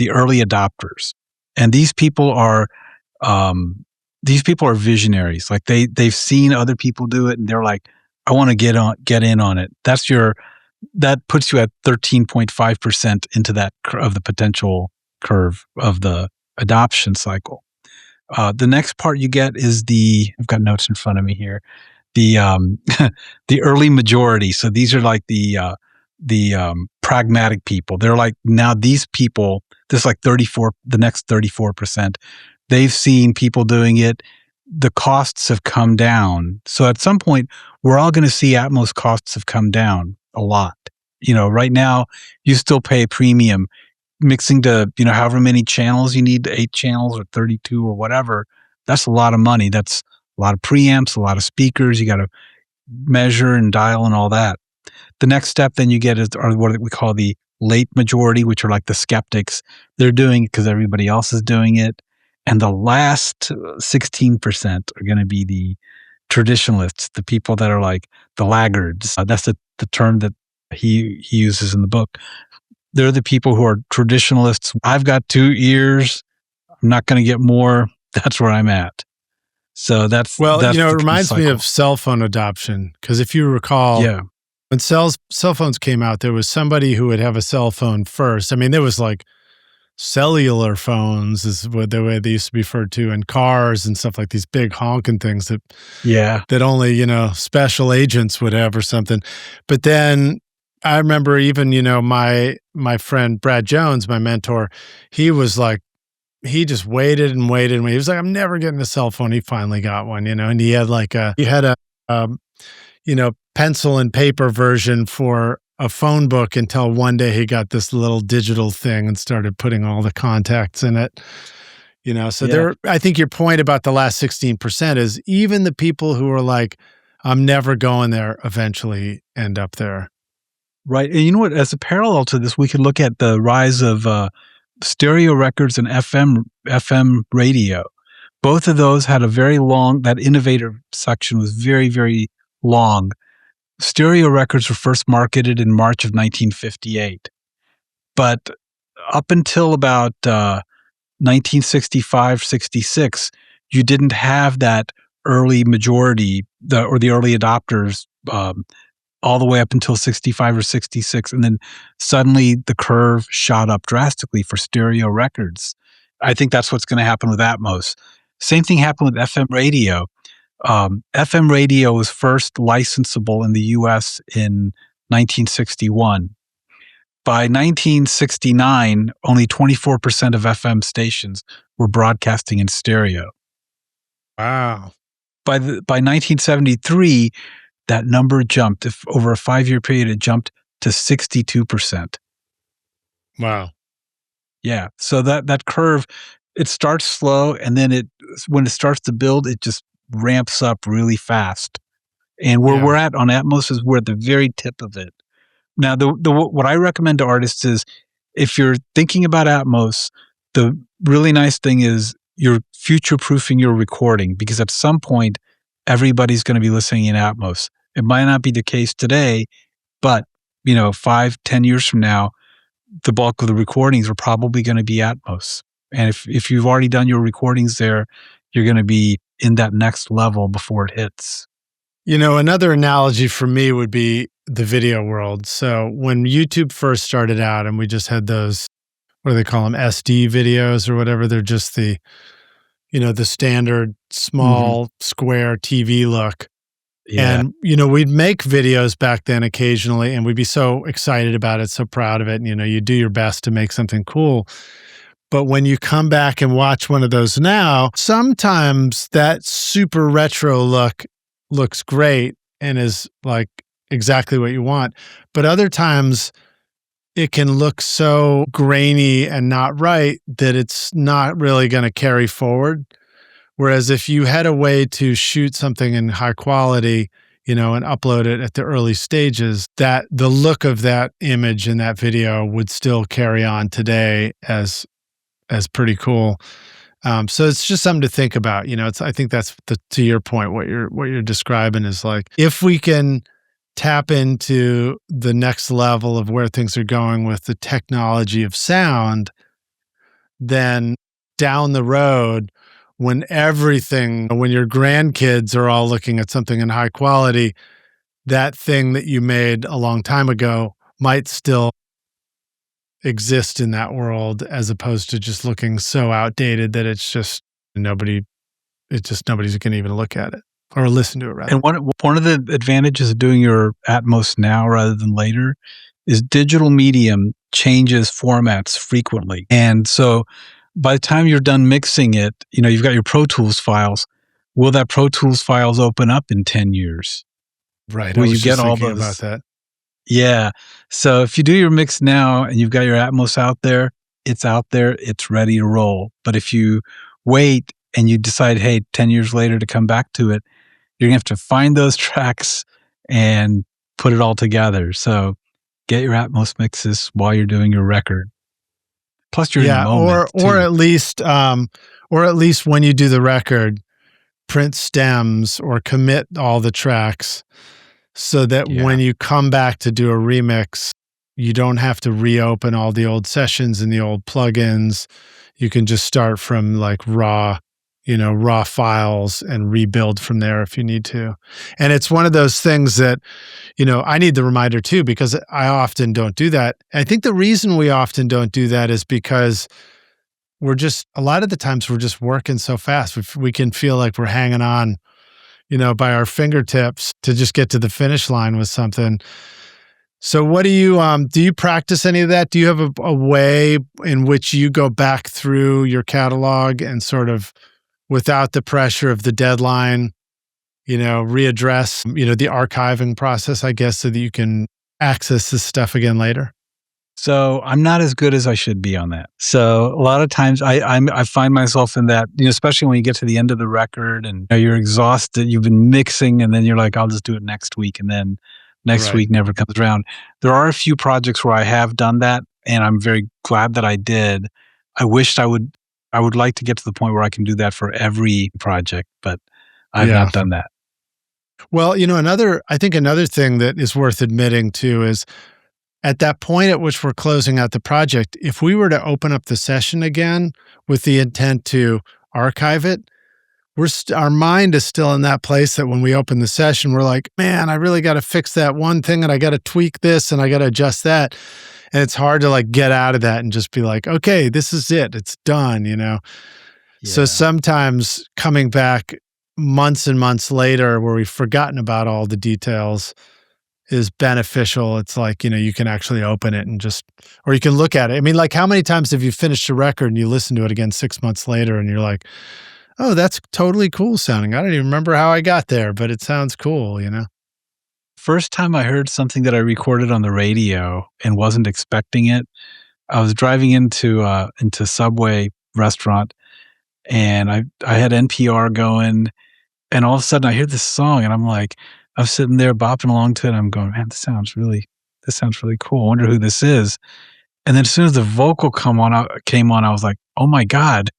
early adopters. And these people are visionaries. Like they've seen other people do it and they're like, I want to get in on it. That puts you at 13.5% into that of the potential curve of the adoption cycle. The next part you get is I've got notes in front of me here, the early majority. So these are like the pragmatic people. They're like, now these people, this is like the next 34%. They've seen people doing it. The costs have come down. So at some point, we're all going to see Atmos costs have come down a lot. Right now, you still pay a premium. Mixing to, however many channels you need, 8 channels or 32 or whatever, that's a lot of money. That's a lot of preamps, a lot of speakers. You got to measure and dial and all that. The next step then you get are what we call the late majority, which are like the skeptics. They're doing it because everybody else is doing it. And the last 16% are going to be the traditionalists, the people that are like the laggards. That's the term that he uses in the book. They're the people who are traditionalists. I've got 2 ears. I'm not going to get more. That's where I'm at. So that's Well, the it reminds me cycle. of cell phone adoption, because if you recall, when cell phones came out, there was somebody who would have a cell phone first. I mean, there was like cellular phones is what the way they used to be referred to, and cars and stuff, like these big honking things that only, special agents would have or something. But then I remember even, my friend Brad Jones, my mentor, he was like, he just waited and waited and he was like, I'm never getting a cell phone. He finally got one, and he had a pencil and paper version for a phone book until one day he got this little digital thing and started putting all the contacts in it. So I think your point about the last 16% is even the people who are like, I'm never going there, eventually end up there. Right. And you know what, as a parallel to this, we could look at the rise of stereo records and FM radio. Both of those had a very long, that innovator section was very, very long. Stereo records were first marketed in March of 1958. But up until about 1965, 66, you didn't have that early majority, or the early adopters, all the way up until 65 or 66. And then suddenly the curve shot up drastically for stereo records. I think that's what's going to happen with Atmos. Same thing happened with FM radio. FM radio was first licensable in the US in 1961. By 1969, only 24% of FM stations were broadcasting in stereo. Wow. By 1973, that number jumped. Over a 5-year period, it jumped to 62%. Wow. Yeah. So that curve, it starts slow, and then when it starts to build, it just ramps up really fast. And where we're at on Atmos is we're at the very tip of it. Now, what I recommend to artists is, if you're thinking about Atmos, the really nice thing is you're future-proofing your recording, because at some point, everybody's going to be listening in Atmos. It might not be the case today, but 5-10 years from now, the bulk of the recordings are probably going to be Atmos. And if you've already done your recordings there, you're going to be in that next level before it hits. Another analogy for me would be the video world. So when YouTube first started out and we just had those, what do they call them, SD videos or whatever, they're just the standard small square TV look. Yeah. And, we'd make videos back then occasionally, and we'd be so excited about it, so proud of it. And, you do your best to make something cool. But when you come back and watch one of those now, sometimes that super retro look looks great and is like exactly what you want. But other times it can look so grainy and not right that it's not really going to carry forward. Whereas if you had a way to shoot something in high quality, and upload it at the early stages, that the look of that image in that video would still carry on today as pretty cool. So it's just something to think about. I think that's to your point, what you're describing is like, if we can tap into the next level of where things are going with the technology of sound, then down the road, when your grandkids are all looking at something in high quality, that thing that you made a long time ago might still exist in that world, as opposed to just looking so outdated that it's just nobody's going to even look at it or listen to it, rather. And one of the advantages of doing your Atmos now rather than later is digital medium changes formats frequently. And so by the time you're done mixing it, you've got your Pro Tools files. Will that Pro Tools files open up in 10 years? Right. Will you get all those about that? Yeah. So if you do your mix now and you've got your Atmos out there, it's ready to roll. But if you wait and you decide, hey, 10 years later to come back to it, you're going to have to find those tracks and put it all together. So get your Atmos mixes while you're doing your record. Plus you're in the moment or at least or at least when you do the record, print stems or commit all the tracks so that when you come back to do a remix, you don't have to reopen all the old sessions and the old plugins. You can just start from like raw files and rebuild from there if you need to. And it's one of those things that, I need the reminder too, because I often don't do that. I think the reason we often don't do that is because a lot of the times we're just working so fast. We can feel like we're hanging on, by our fingertips to just get to the finish line with something. So what do you practice any of that? Do you have a way in which you go back through your catalog and sort of, without the pressure of the deadline, readdress, the archiving process, I guess, so that you can access this stuff again later? So I'm not as good as I should be on that. So a lot of times I find myself in that, especially when you get to the end of the record and you're exhausted, you've been mixing, and then you're like, I'll just do it next week. And then next week never comes around. There are a few projects where I have done that, and I'm very glad that I did. I wished I would like to get to the point where I can do that for every project, but I've not done that. Well, I think another thing that is worth admitting too is at that point at which we're closing out the project, if we were to open up the session again with the intent to archive it, our mind is still in that place that when we open the session, we're like, man, I really got to fix that one thing, and I got to tweak this, and I got to adjust that. And it's hard to like get out of that and just be like, okay, this is it. It's done, So sometimes coming back months and months later where we've forgotten about all the details is beneficial. It's like, you can actually open it and or you can look at it. I mean, like, how many times have you finished a record and you listen to it again 6 months later and you're like, oh, that's totally cool sounding. I don't even remember how I got there, but it sounds cool, First time I heard something that I recorded on the radio and wasn't expecting it, I was driving into Subway restaurant, and I had NPR going, and all of a sudden I hear this song, and I'm sitting there bopping along to it, and I'm going, man, this sounds really cool. I wonder who this is. And then as soon as the vocal came on, I was like, oh my God,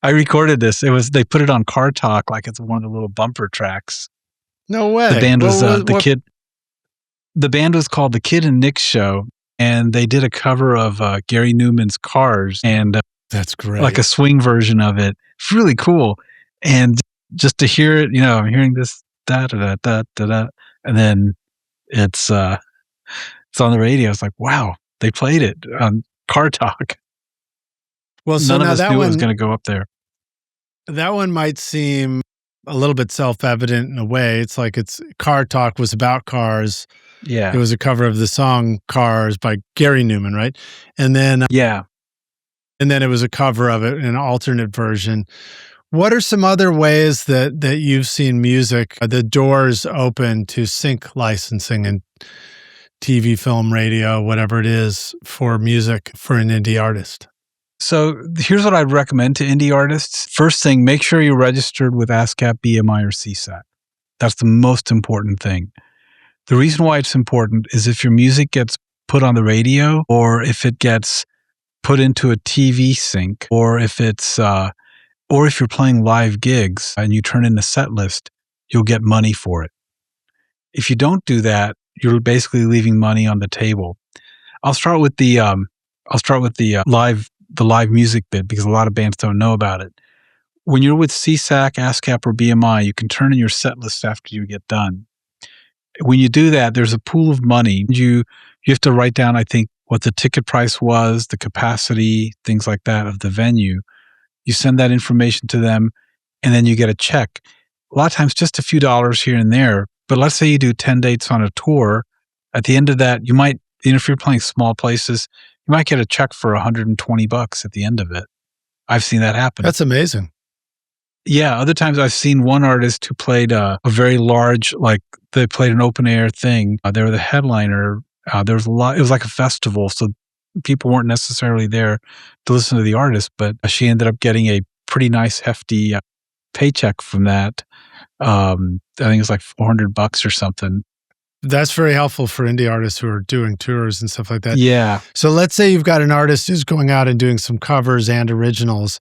I recorded this. They put it on Car Talk like it's one of the little bumper tracks. No way. The band was The band was called The Kid and Nick Show, and they did a cover of Gary Newman's Cars, and that's great, like a swing version of it. It's really cool. And just to hear it, I'm hearing this da da da da da, and then it's on the radio. It's like, wow, they played it on Car Talk. Well, so none of now us knew it was going to go up there. That one might seem a little bit self-evident in a way. It's like Car Talk was about cars. Yeah. It was a cover of the song Cars by Gary Newman, right? And then and then it was a cover of it in an alternate version. What are some other ways that you've seen music, the doors open to sync licensing and TV, film, radio, whatever it is, for music for an indie artist? So here's what I'd recommend to indie artists. First thing, make sure you're registered with ASCAP, BMI, or CSAC. That's the most important thing. The reason why it's important is if your music gets put on the radio, or if it gets put into a TV sync, or if you're playing live gigs and you turn in a set list, you'll get money for it. If you don't do that, you're basically leaving money on the table. I'll start with the live music bit, because a lot of bands don't know about it. When you're with CSAC, ASCAP, or BMI, you can turn in your set list after you get done. When you do that, there's a pool of money. You have to write down, I think, what the ticket price was, the capacity, things like that of the venue. You send that information to them, and then you get a check. A lot of times just a few dollars here and there. But let's say you do 10 dates on a tour. At the end of that, you might, if you're playing small places, you might get a check for $120 at the end of it. I've seen that happen. That's amazing. Yeah. Other times I've seen one artist who played a very large, like they played an open air thing. They were the headliner. There was a lot, it was like a festival. So people weren't necessarily there to listen to the artist, but she ended up getting a pretty nice hefty paycheck from that. I think it was like $400 or something. That's very helpful for indie artists who are doing tours and stuff like that. Yeah. So let's say you've got an artist who's going out and doing some covers and originals.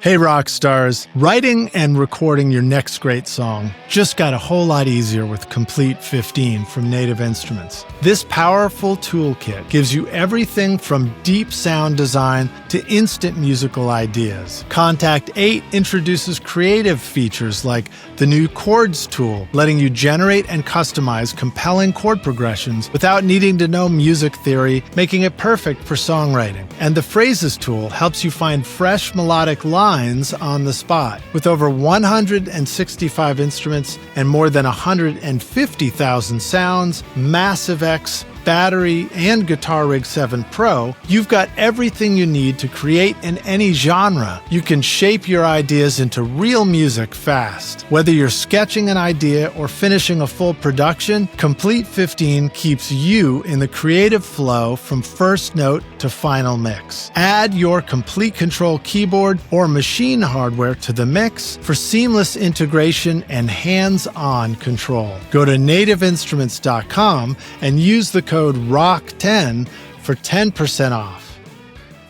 Hey, rock stars, writing and recording your next great song just got a whole lot easier with Complete 15 from Native Instruments. This powerful toolkit gives you everything from deep sound design to instant musical ideas. Contact 8 introduces creative features like the new chords tool, letting you generate and customize compelling chord progressions without needing to know music theory, making it perfect for songwriting. And the phrases tool helps you find fresh melodic lines on the spot. With over 165 instruments and more than 150,000 sounds, Massive X, battery, and Guitar Rig 7 Pro, you've got everything you need to create in any genre. You can shape your ideas into real music fast. Whether you're sketching an idea or finishing a full production, Complete 15 keeps you in the creative flow from first note to final mix. Add your Complete Control keyboard or machine hardware to the mix for seamless integration and hands-on control. Go to nativeinstruments.com and use the code ROCK10 for 10% off.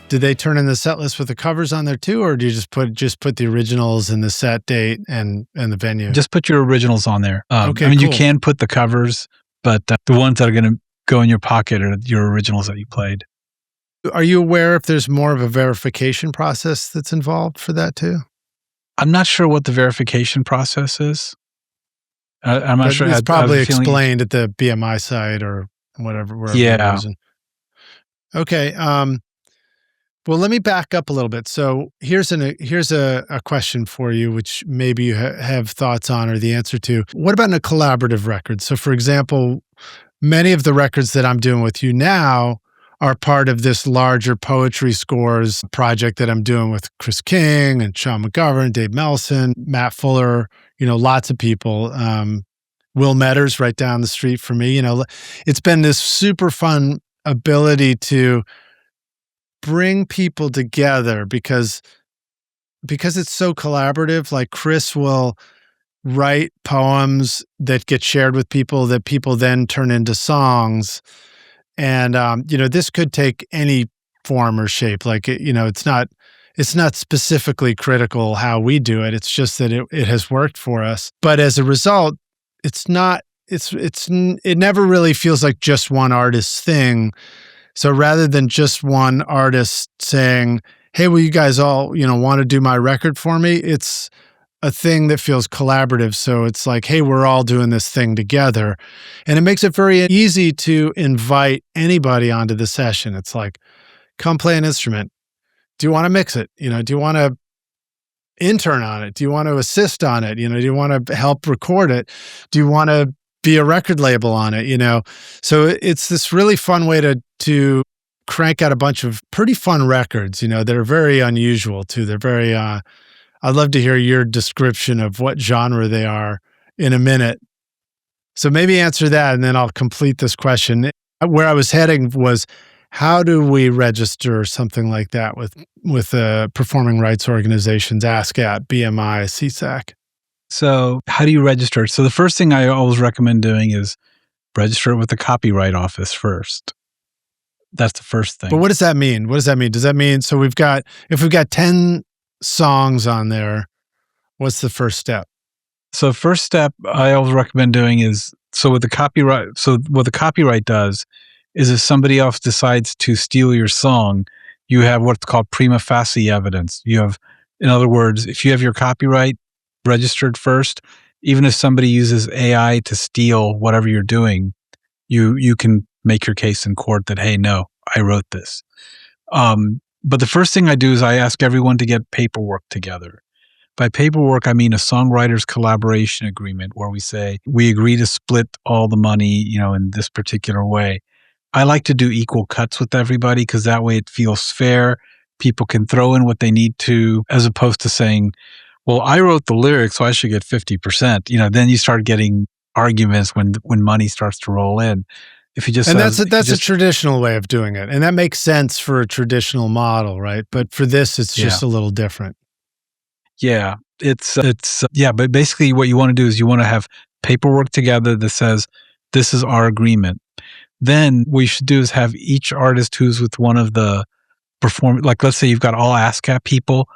Did they turn in the set list with the covers on there too, or do you just put the originals and the set date and the venue? Just put your originals on there. Okay, I mean, cool. You can put the covers, but the ones that are going to go in your pocket are your originals that you played. Are you aware if there's more of a verification process that's involved for that too? I'm not sure what the verification process is. I'm not sure. It's probably explained at the BMI site or whatever. Yeah. Okay. Well, let me back up a little bit. So here's a question for you, which maybe you have thoughts on or the answer to. What about in a collaborative record? So, for example, many of the records that I'm doing with you now are part of this larger poetry scores project that I'm doing with Chris King and Sean McGovern, Dave Melson, Matt Fuller, lots of people. Will Metters right down the street for me. It's been this super fun ability to bring people together because it's so collaborative. Like Chris will write poems that get shared with people that people then turn into songs. And, this could take any form or shape. Like, it's not specifically critical how we do it. It's just that it has worked for us. But as a result, it never really feels like just one artist's thing. So rather than just one artist saying, hey, will you guys all, want to do my record for me? It's a thing that feels collaborative. So it's like, hey, we're all doing this thing together. And it makes it very easy to invite anybody onto the session. It's like, come play an instrument. Do you want to mix it? Do you want to intern on it? Do you want to assist on it? Do you want to help record it? Do you want to be a record label on it? So it's this really fun way to crank out a bunch of pretty fun records, that are very unusual too. They're very, I'd love to hear your description of what genre they are in a minute. So maybe answer that and then I'll complete this question. Where I was heading was, how do we register something like that with performing rights organizations, ASCAP, BMI, CSAC? So how do you register? So the first thing I always recommend doing is register it with the Copyright Office first. That's the first thing. But what does that mean? Does that mean, so if we've got 10 songs on there, what's the first step? So first step I always recommend doing is, what the copyright does is if somebody else decides to steal your song, you have what's called prima facie evidence. You have, in other words, if you have your copyright registered first, even if somebody uses AI to steal whatever you're doing, you can make your case in court that, hey, no, I wrote this. But the first thing I do is I ask everyone to get paperwork together. By paperwork, I mean a songwriters collaboration agreement where we say we agree to split all the money, in this particular way. I like to do equal cuts with everybody because that way it feels fair. People can throw in what they need to, as opposed to saying, well, I wrote the lyrics, so I should get 50%. Then you start getting arguments when money starts to roll in. If you just that's a traditional way of doing it, and that makes sense for a traditional model, right? But for this, it's just a little different. Yeah, but basically, what you want to do is you want to have paperwork together that says This is our agreement. Then what you should do is have each artist who's with one of the like let's say you've got all ASCAP people,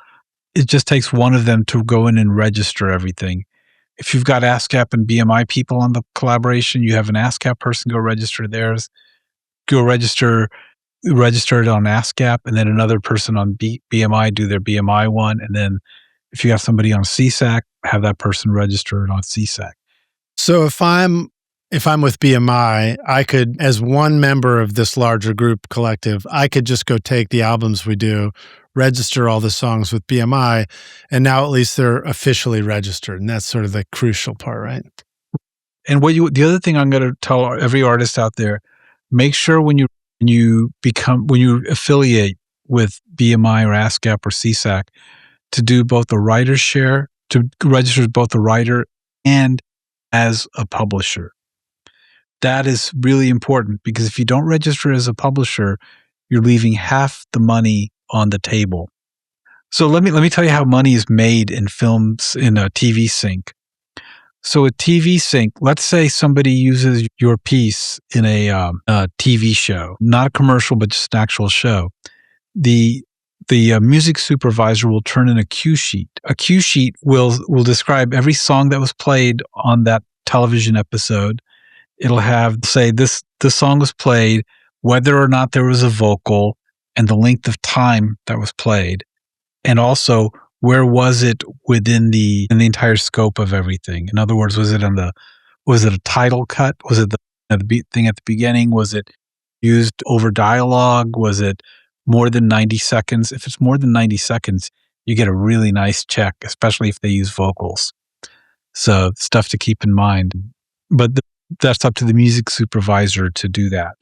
it just takes one of them to go in and register everything. If you've got ASCAP and BMI people on the collaboration, you have an ASCAP person go register theirs, go register it on ASCAP, and then another person on BMI do their BMI one, and then if you have somebody on CSAC, have that person register it on CSAC. So if I'm with BMI, I could, as one member of this larger group collective, I could just go take the albums we do, register all the songs with BMI, and now at least they're officially registered. And that's sort of the crucial part, right? And the other thing I'm going to tell every artist out there, make sure when you affiliate with BMI or ASCAP or CSAC, to do both the writer's share, to register as both a writer and as a publisher. That is really important, because if you don't register as a publisher, you're leaving half the money on the table. So let me tell you how money is made in films in a TV sync. So a TV sync, let's say somebody uses your piece in a TV show, not a commercial, but just an actual show. The music supervisor will turn in a cue sheet. A cue sheet will describe every song that was played on that television episode. It'll have, say, this song was played, whether or not there was a vocal, and the length of time that was played, and also where was it within the entire scope of everything. In other words, was it a title cut? Was it the thing at the beginning? Was it used over dialogue? Was it more than 90 seconds? If it's more than 90 seconds, you get a really nice check, especially if they use vocals. So stuff to keep in mind. But that's up to the music supervisor to do that.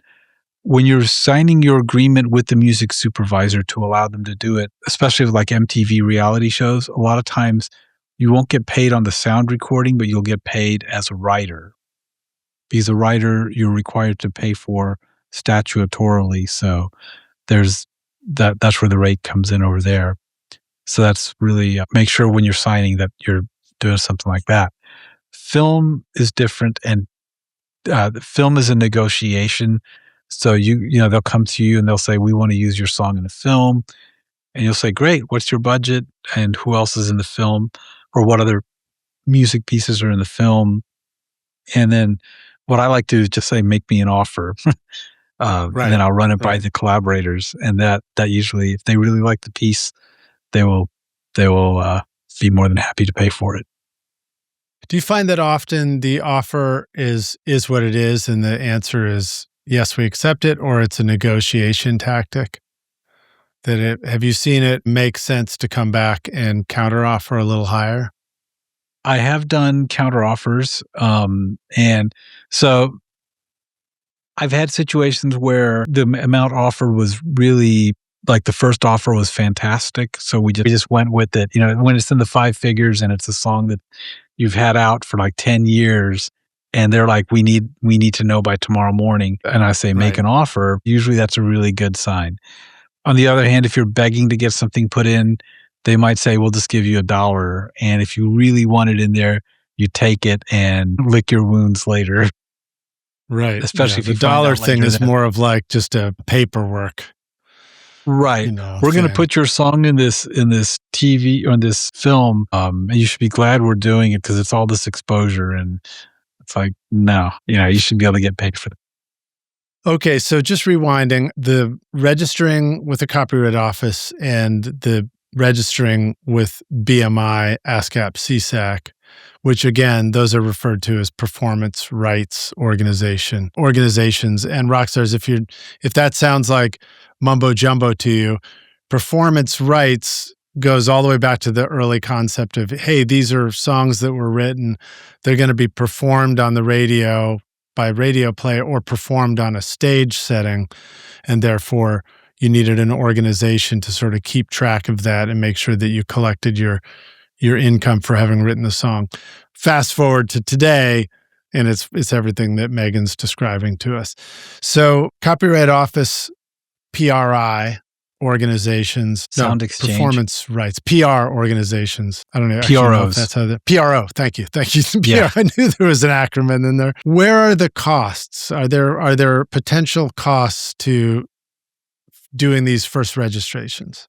When you're signing your agreement with the music supervisor to allow them to do it, especially with like MTV reality shows, a lot of times you won't get paid on the sound recording, but you'll get paid as a writer. Because a writer, you're required to pay for statutorily. So there's that's where the rate comes in over there. So that's really, make sure when you're signing that you're doing something like that. Film is different, and the film is a negotiation. So they'll come to you and they'll say, we want to use your song in the film. And you'll say, great, what's your budget? And who else is in the film? Or what other music pieces are in the film? And then what I like to do is just say, make me an offer. And then I'll run it by the collaborators. And that usually, if they really like the piece, they will be more than happy to pay for it. Do you find that often the offer is what it is and the answer is, yes, we accept it, or it's a negotiation tactic? Have you seen it make sense to come back and counteroffer a little higher? I have done counteroffers. And so I've had situations where the amount offered was really, like, the first offer was fantastic. So we just went with it. When it's in the 5 figures and it's a song that you've had out for like 10 years, and they're like, we need to know by tomorrow morning. And I say, make an offer. Usually that's a really good sign. On the other hand, if you're begging to get something put in, they might say, we'll just give you $1. And if you really want it in there, you take it and lick your wounds later. Right. Especially if the dollar thing is more of like just a paperwork. Right. We're going to put your song in this TV or in this film, and you should be glad we're doing it because it's all this exposure. And it's like, no, you should be able to get paid for that. Okay, so just rewinding, the registering with the Copyright Office and the registering with BMI, ASCAP, CSAC, which again, those are referred to as performance rights organizations. And Rockstars, if that sounds like mumbo jumbo to you, performance rights goes all the way back to the early concept of, hey, these are songs that were written, they're going to be performed on the radio by radio play or performed on a stage setting, and therefore you needed an organization to sort of keep track of that and make sure that you collected your income for having written the song. Fast forward to today, and it's everything that Meghan's describing to us. So Copyright Office, PRI, organizations, Sound exchange. performance rights, PR organizations. I don't know. PROs. Know if that's how PRO. Thank you. Yeah. I knew there was an acronym in there. Where are the costs? Are there potential costs to doing these first registrations?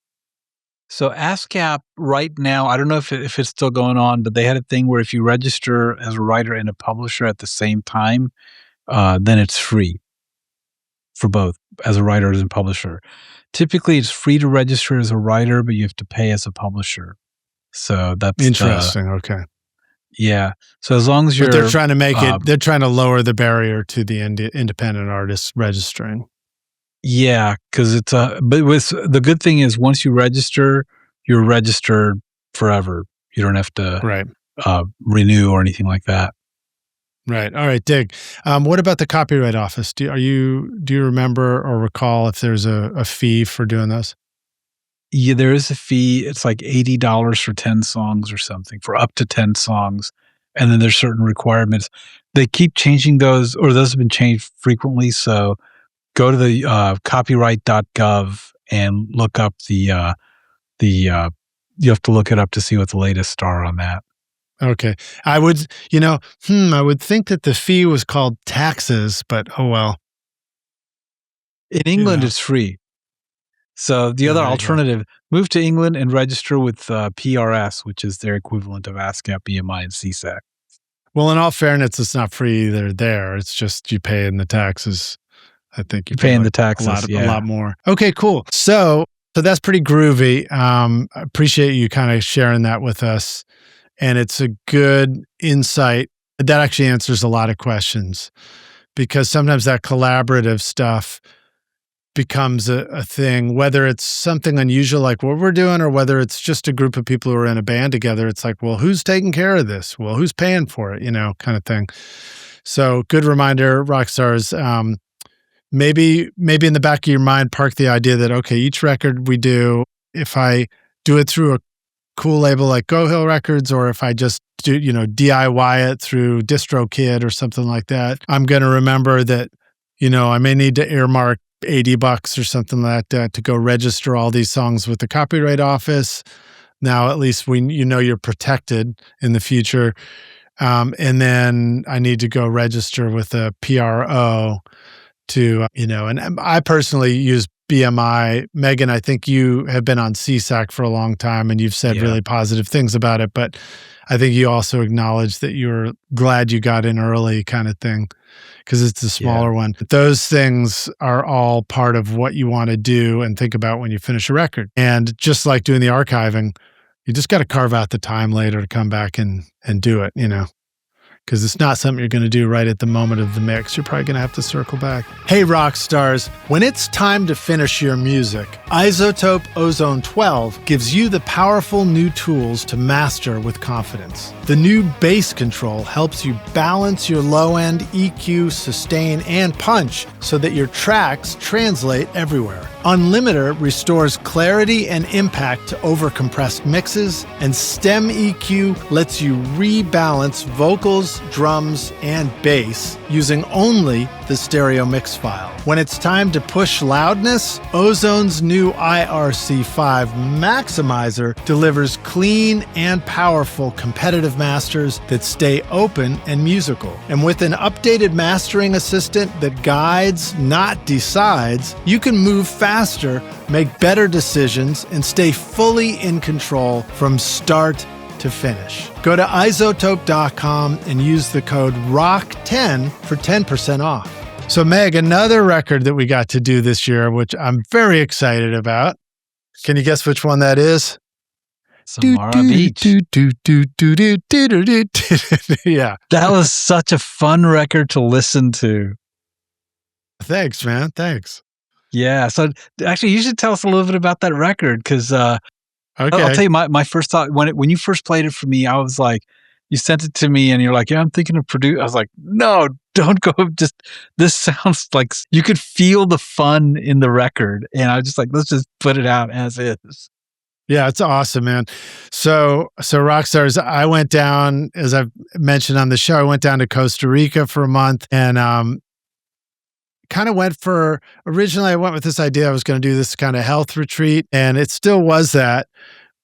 So ASCAP right now, I don't know if it's still going on, but they had a thing where if you register as a writer and a publisher at the same time, then it's free for both as a writer and a publisher. Typically, it's free to register as a writer, but you have to pay as a publisher. So that's interesting. Okay. Yeah. So as long as you're, they're trying to make they're trying to lower the barrier to the independent artists registering. Yeah, because it's but with the good thing is once you register, you're registered forever. You don't have to renew or anything like that. Right. All right, dig. What about the Copyright Office? Do you remember or recall if there's a fee for doing this? Yeah, there is a fee. It's like $80 for 10 songs or something, for up to 10 songs. And then there's certain requirements. They keep changing those, or those have been changed frequently. So go to the copyright.gov and look up you have to look it up to see what the latest are on that. Okay. I would think that the fee was called taxes, but oh well. In England, it's free. So the other alternative, move to England and register with PRS, which is their equivalent of ASCAP, BMI, and CSAC. Well, in all fairness, it's not free either there. It's just you pay in the taxes. I think you're paying the taxes, a lot more. Okay, cool. So that's pretty groovy. I appreciate you kind of sharing that with us. And it's a good insight. That actually answers a lot of questions because sometimes that collaborative stuff becomes a thing, whether it's something unusual like what we're doing or whether it's just a group of people who are in a band together. It's like, well, who's taking care of this? Well, who's paying for it? Kind of thing. So good reminder, rock stars. Maybe in the back of your mind, park the idea that, okay, each record we do, if I do it through a cool label like GoHill Records, or if I just do, DIY it through DistroKid or something like that, I'm going to remember that, I may need to earmark $80 or something like that to go register all these songs with the Copyright Office. Now, at least you're protected in the future. And then I need to go register with a PRO to, and I personally use BMI. Meghan, I think you have been on CSAC for a long time and you've said really positive things about it, but I think you also acknowledge that you're glad you got in early kind of thing because it's the smaller one. Those things are all part of what you want to do and think about when you finish a record. And just like doing the archiving, you just got to carve out the time later to come back and do it, because it's not something you're going to do right at the moment of the mix. You're probably going to have to circle back. Hey, rock stars, when it's time to finish your music, iZotope Ozone 12 gives you the powerful new tools to master with confidence. The new bass control helps you balance your low-end EQ, sustain, and punch so that your tracks translate everywhere. Unlimiter restores clarity and impact to overcompressed mixes, and Stem EQ lets you rebalance vocals, drums, and bass using only the stereo mix file. When it's time to push loudness, Ozone's new IRC5 Maximizer delivers clean and powerful competitive masters that stay open and musical. And with an updated mastering assistant that guides, not decides, you can move faster, make better decisions, and stay fully in control from start to finish. Go to iZotope.com and use the code ROCK10 for 10% off. So Meg, another record that we got to do this year, which I'm very excited about. Can you guess which one that is? Samara Beach. Yeah. That was such a fun record to listen to. Thanks, man. Thanks. Yeah. So actually, you should tell us a little bit about that record because okay. I'll tell you my first thought when you first played it for me. I was like, you sent it to me and you're like, yeah, I'm thinking of produce. I was like, no, don't go. Just this sounds like you could feel the fun in the record, and I was just like, let's just put it out as is. Yeah, it's awesome, man. So Rockstars, I went down, as I've mentioned on the show, I went down to Costa Rica for a month and kind of went for, originally I went with this idea I was going to do this kind of health retreat, and it still was that,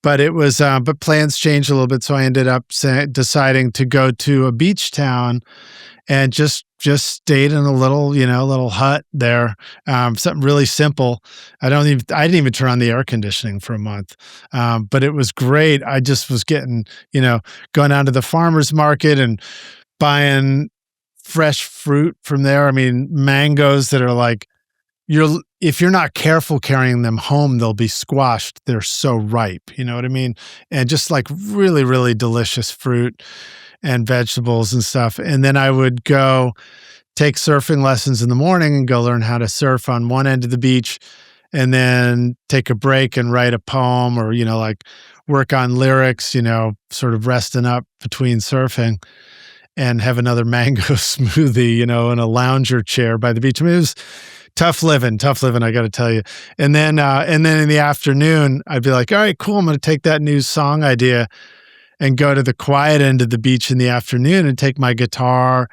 but it was, but plans changed a little bit. So I ended up deciding to go to a beach town and just stayed in a little, little hut there. Something really simple. I didn't even turn on the air conditioning for a month. But it was great. I just was getting, going down to the farmer's market and buying fresh fruit from there. I mean, mangoes that are like, if you're not careful carrying them home, they'll be squashed. They're so ripe. You know what I mean? And just like really, really delicious fruit and vegetables and stuff. And then I would go take surfing lessons in the morning and go learn how to surf on one end of the beach, and then take a break and write a poem or, like work on lyrics, sort of resting up between surfing, and have another mango smoothie, in a lounger chair by the beach. I mean, it was tough living, I got to tell you. And then in the afternoon, I'd be like, all right, cool. I'm going to take that new song idea and go to the quiet end of the beach in the afternoon and take my guitar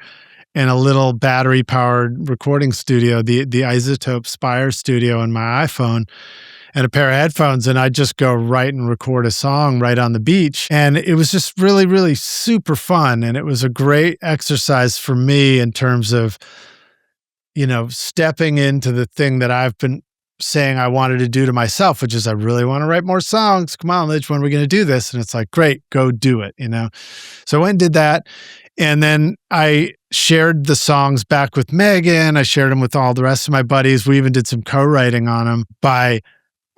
and a little battery powered recording studio, the Isotope Spire studio, and my iPhone and a pair of headphones. And I'd just go write and record a song right on the beach. And it was just really, really super fun. And it was a great exercise for me in terms of, stepping into the thing that I've been saying I wanted to do to myself, which is I really want to write more songs. Come on, Lidge, when are we going to do this? And it's like, great, go do it, So I went and did that. And then I shared the songs back with Meghan. I shared them with all the rest of my buddies. We even did some co-writing on them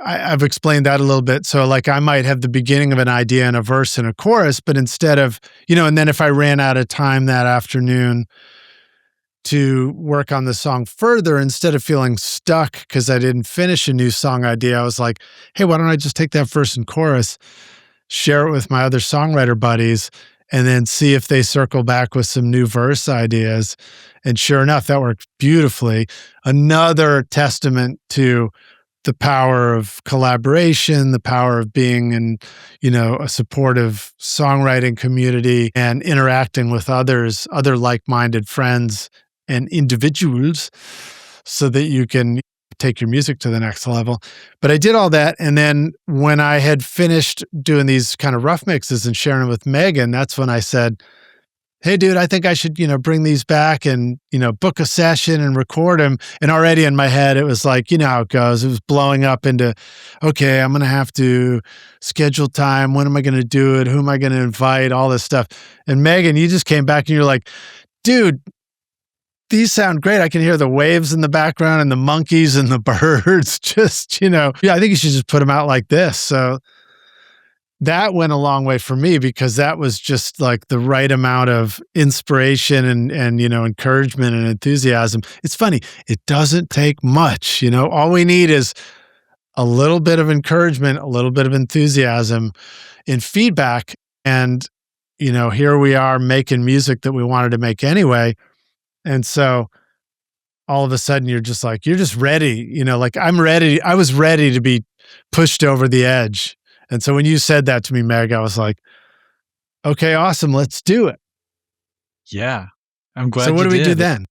I've explained that a little bit. So like I might have the beginning of an idea and a verse and a chorus, but instead of, and then if I ran out of time that afternoon to work on the song further, instead of feeling stuck because I didn't finish a new song idea, I was like, hey, why don't I just take that verse and chorus, share it with my other songwriter buddies, and then see if they circle back with some new verse ideas. And sure enough, that worked beautifully. Another testament to the power of collaboration, the power of being in, a supportive songwriting community and interacting with others, other like-minded friends and individuals, so that you can take your music to the next level. But I did all that. And then when I had finished doing these kind of rough mixes and sharing them with Meghan, that's when I said, hey, dude, I think I should, bring these back and, book a session and record them. And already in my head, it was like, how it goes. It was blowing up into, okay, I'm going to have to schedule time. When am I going to do it? Who am I going to invite? All this stuff. And Meghan, you just came back and you're like, dude, these sound great. I can hear the waves in the background and the monkeys and the birds. Just, yeah, I think you should just put them out like this. So that went a long way for me, because that was just like the right amount of inspiration and encouragement and enthusiasm. It's funny. It doesn't take much, all we need is a little bit of encouragement, a little bit of enthusiasm and feedback. And, here we are making music that we wanted to make anyway. And so all of a sudden you're just ready, like I was ready to be pushed over the edge. And so when you said that to me, Meg, I was like, okay, awesome. Let's do it. Yeah. I'm glad. So what do we do then?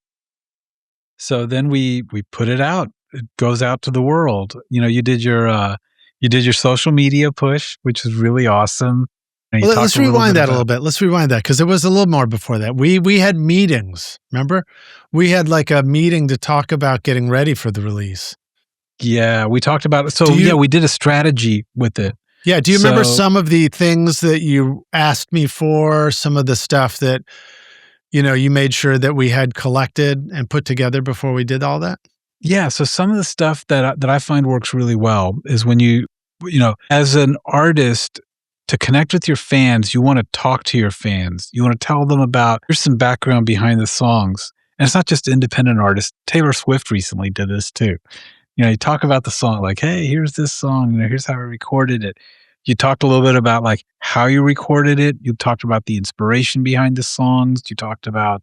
So then we put it out. It goes out to the world. You did your social media push, which is really awesome. Well, let's rewind that a little bit. Let's rewind that, because it was a little more before that. We had meetings, remember? We had like a meeting to talk about getting ready for the release. Yeah, we talked about it. So we did a strategy with it. Yeah, do you remember some of the things that you asked me for, some of the stuff that, you made sure that we had collected and put together before we did all that? Yeah, so some of the stuff that I find works really well is when you as an artist, to connect with your fans, you want to talk to your fans. You want to tell them about, here's some background behind the songs. And it's not just independent artists. Taylor Swift recently did this too. You talk about the song, like, hey, here's this song, here's how I recorded it. You talked a little bit about like how you recorded it. You talked about the inspiration behind the songs. You talked about,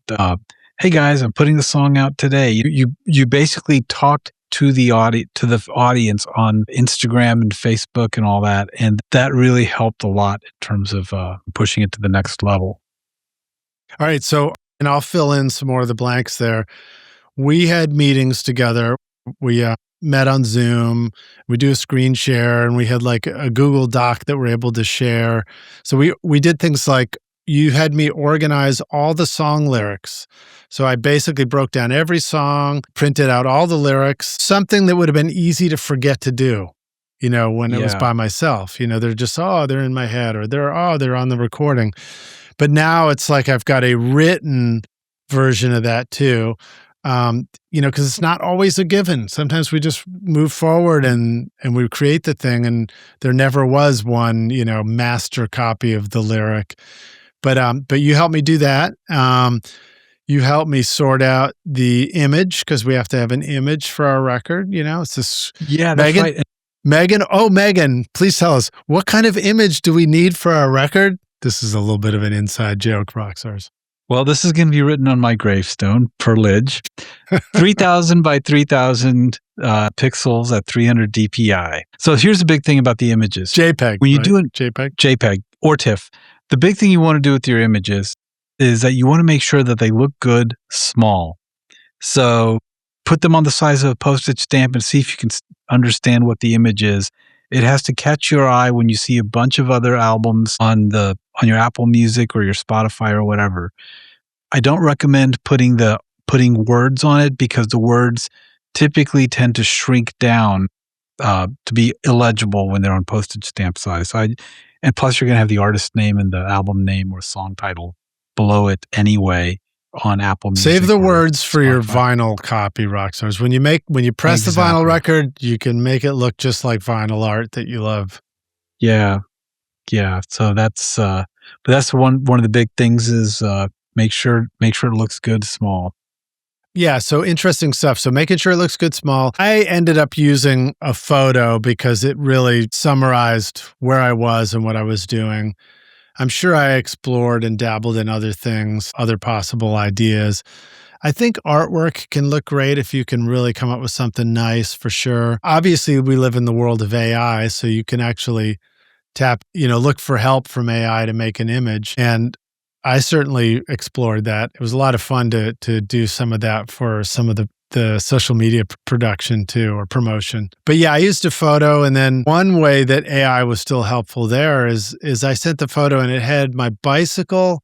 hey guys, I'm putting the song out today. You basically talked to the audience on Instagram and Facebook and all that. And that really helped a lot in terms of pushing it to the next level. All right. So, and I'll fill in some more of the blanks there. we had meetings together. We met on Zoom. We do a screen share, and we had like a Google Doc that we're able to share. So we did things like you had me organize all the song lyrics. So I basically broke down every song, printed out all the lyrics, something that would have been easy to forget to do, when it was by myself. They're just, they're in my head, or they're on the recording. But now it's like I've got a written version of that too. Because it's not always a given. Sometimes we just move forward and we create the thing, and there never was one, master copy of the lyric. But you helped me do that. You helped me sort out the image, because we have to have an image for our record. It's this. Yeah, that's Meghan, right. Meghan, please tell us, what kind of image do we need for our record? This is a little bit of an inside joke, Rockstars. Well, this is going to be written on my gravestone per Lidge. 3,000 by 3,000 pixels at 300 dpi. So here's the big thing about the images. JPEG. When you right? do it, JPEG or TIFF, the big thing you want to do with your images is that you want to make sure that they look good small. So put them on the size of a postage stamp and see if you can understand what the image is. It has to catch your eye when you see a bunch of other albums on your Apple Music or your Spotify or whatever. I don't recommend putting words on it, because the words typically tend to shrink down to be illegible when they're on postage stamp size. And plus, you're going to have the artist name and the album name or song title below it anyway on Apple Music. Save the words for Spotify. your vinyl copy, Rockstars. When you press the vinyl record, you can make it look just like vinyl art that you love. Yeah. So that's one of the big things is make sure it looks good small. Yeah, so interesting stuff. So making sure it looks good small. I ended up using a photo because it really summarized where I was and what I was doing. I'm sure I explored and dabbled in other things, other possible ideas. I think artwork can look great if you can really come up with something nice, for sure. Obviously, we live in the world of AI, so you can actually look for help from AI to make an image. And I certainly explored that. It was a lot of fun to do some of that for some of the social media production too, or promotion. But yeah, I used a photo, and then one way that AI was still helpful there is I sent the photo and it had my bicycle.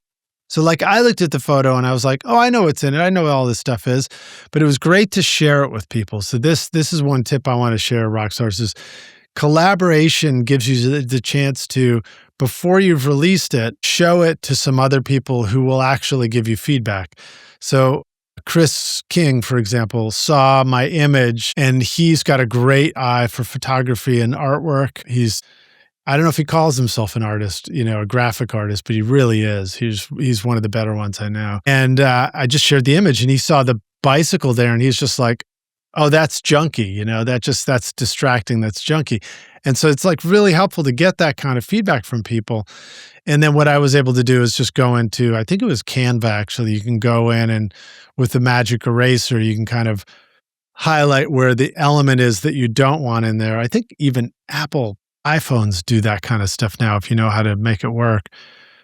So like I looked at the photo and I was like, oh, I know what's in it. I know what all this stuff is. But it was great to share it with people. So this is one tip I want to share, Rockstars, is collaboration gives you the chance to, before you've released it, show it to some other people who will actually give you feedback. So Chris King, for example, saw my image, and he's got a great eye for photography and artwork. I don't know if he calls himself an artist, a graphic artist, but he really is. He's one of the better ones I know. And I just shared the image, and he saw the bicycle there, and he's just like, oh, that's junky, that's distracting, that's junky. And so it's like really helpful to get that kind of feedback from people. And then what I was able to do is just go into, I think it was Canva actually, you can go in and with the magic eraser, you can kind of highlight where the element is that you don't want in there. I think even Apple iPhones do that kind of stuff now if you know how to make it work.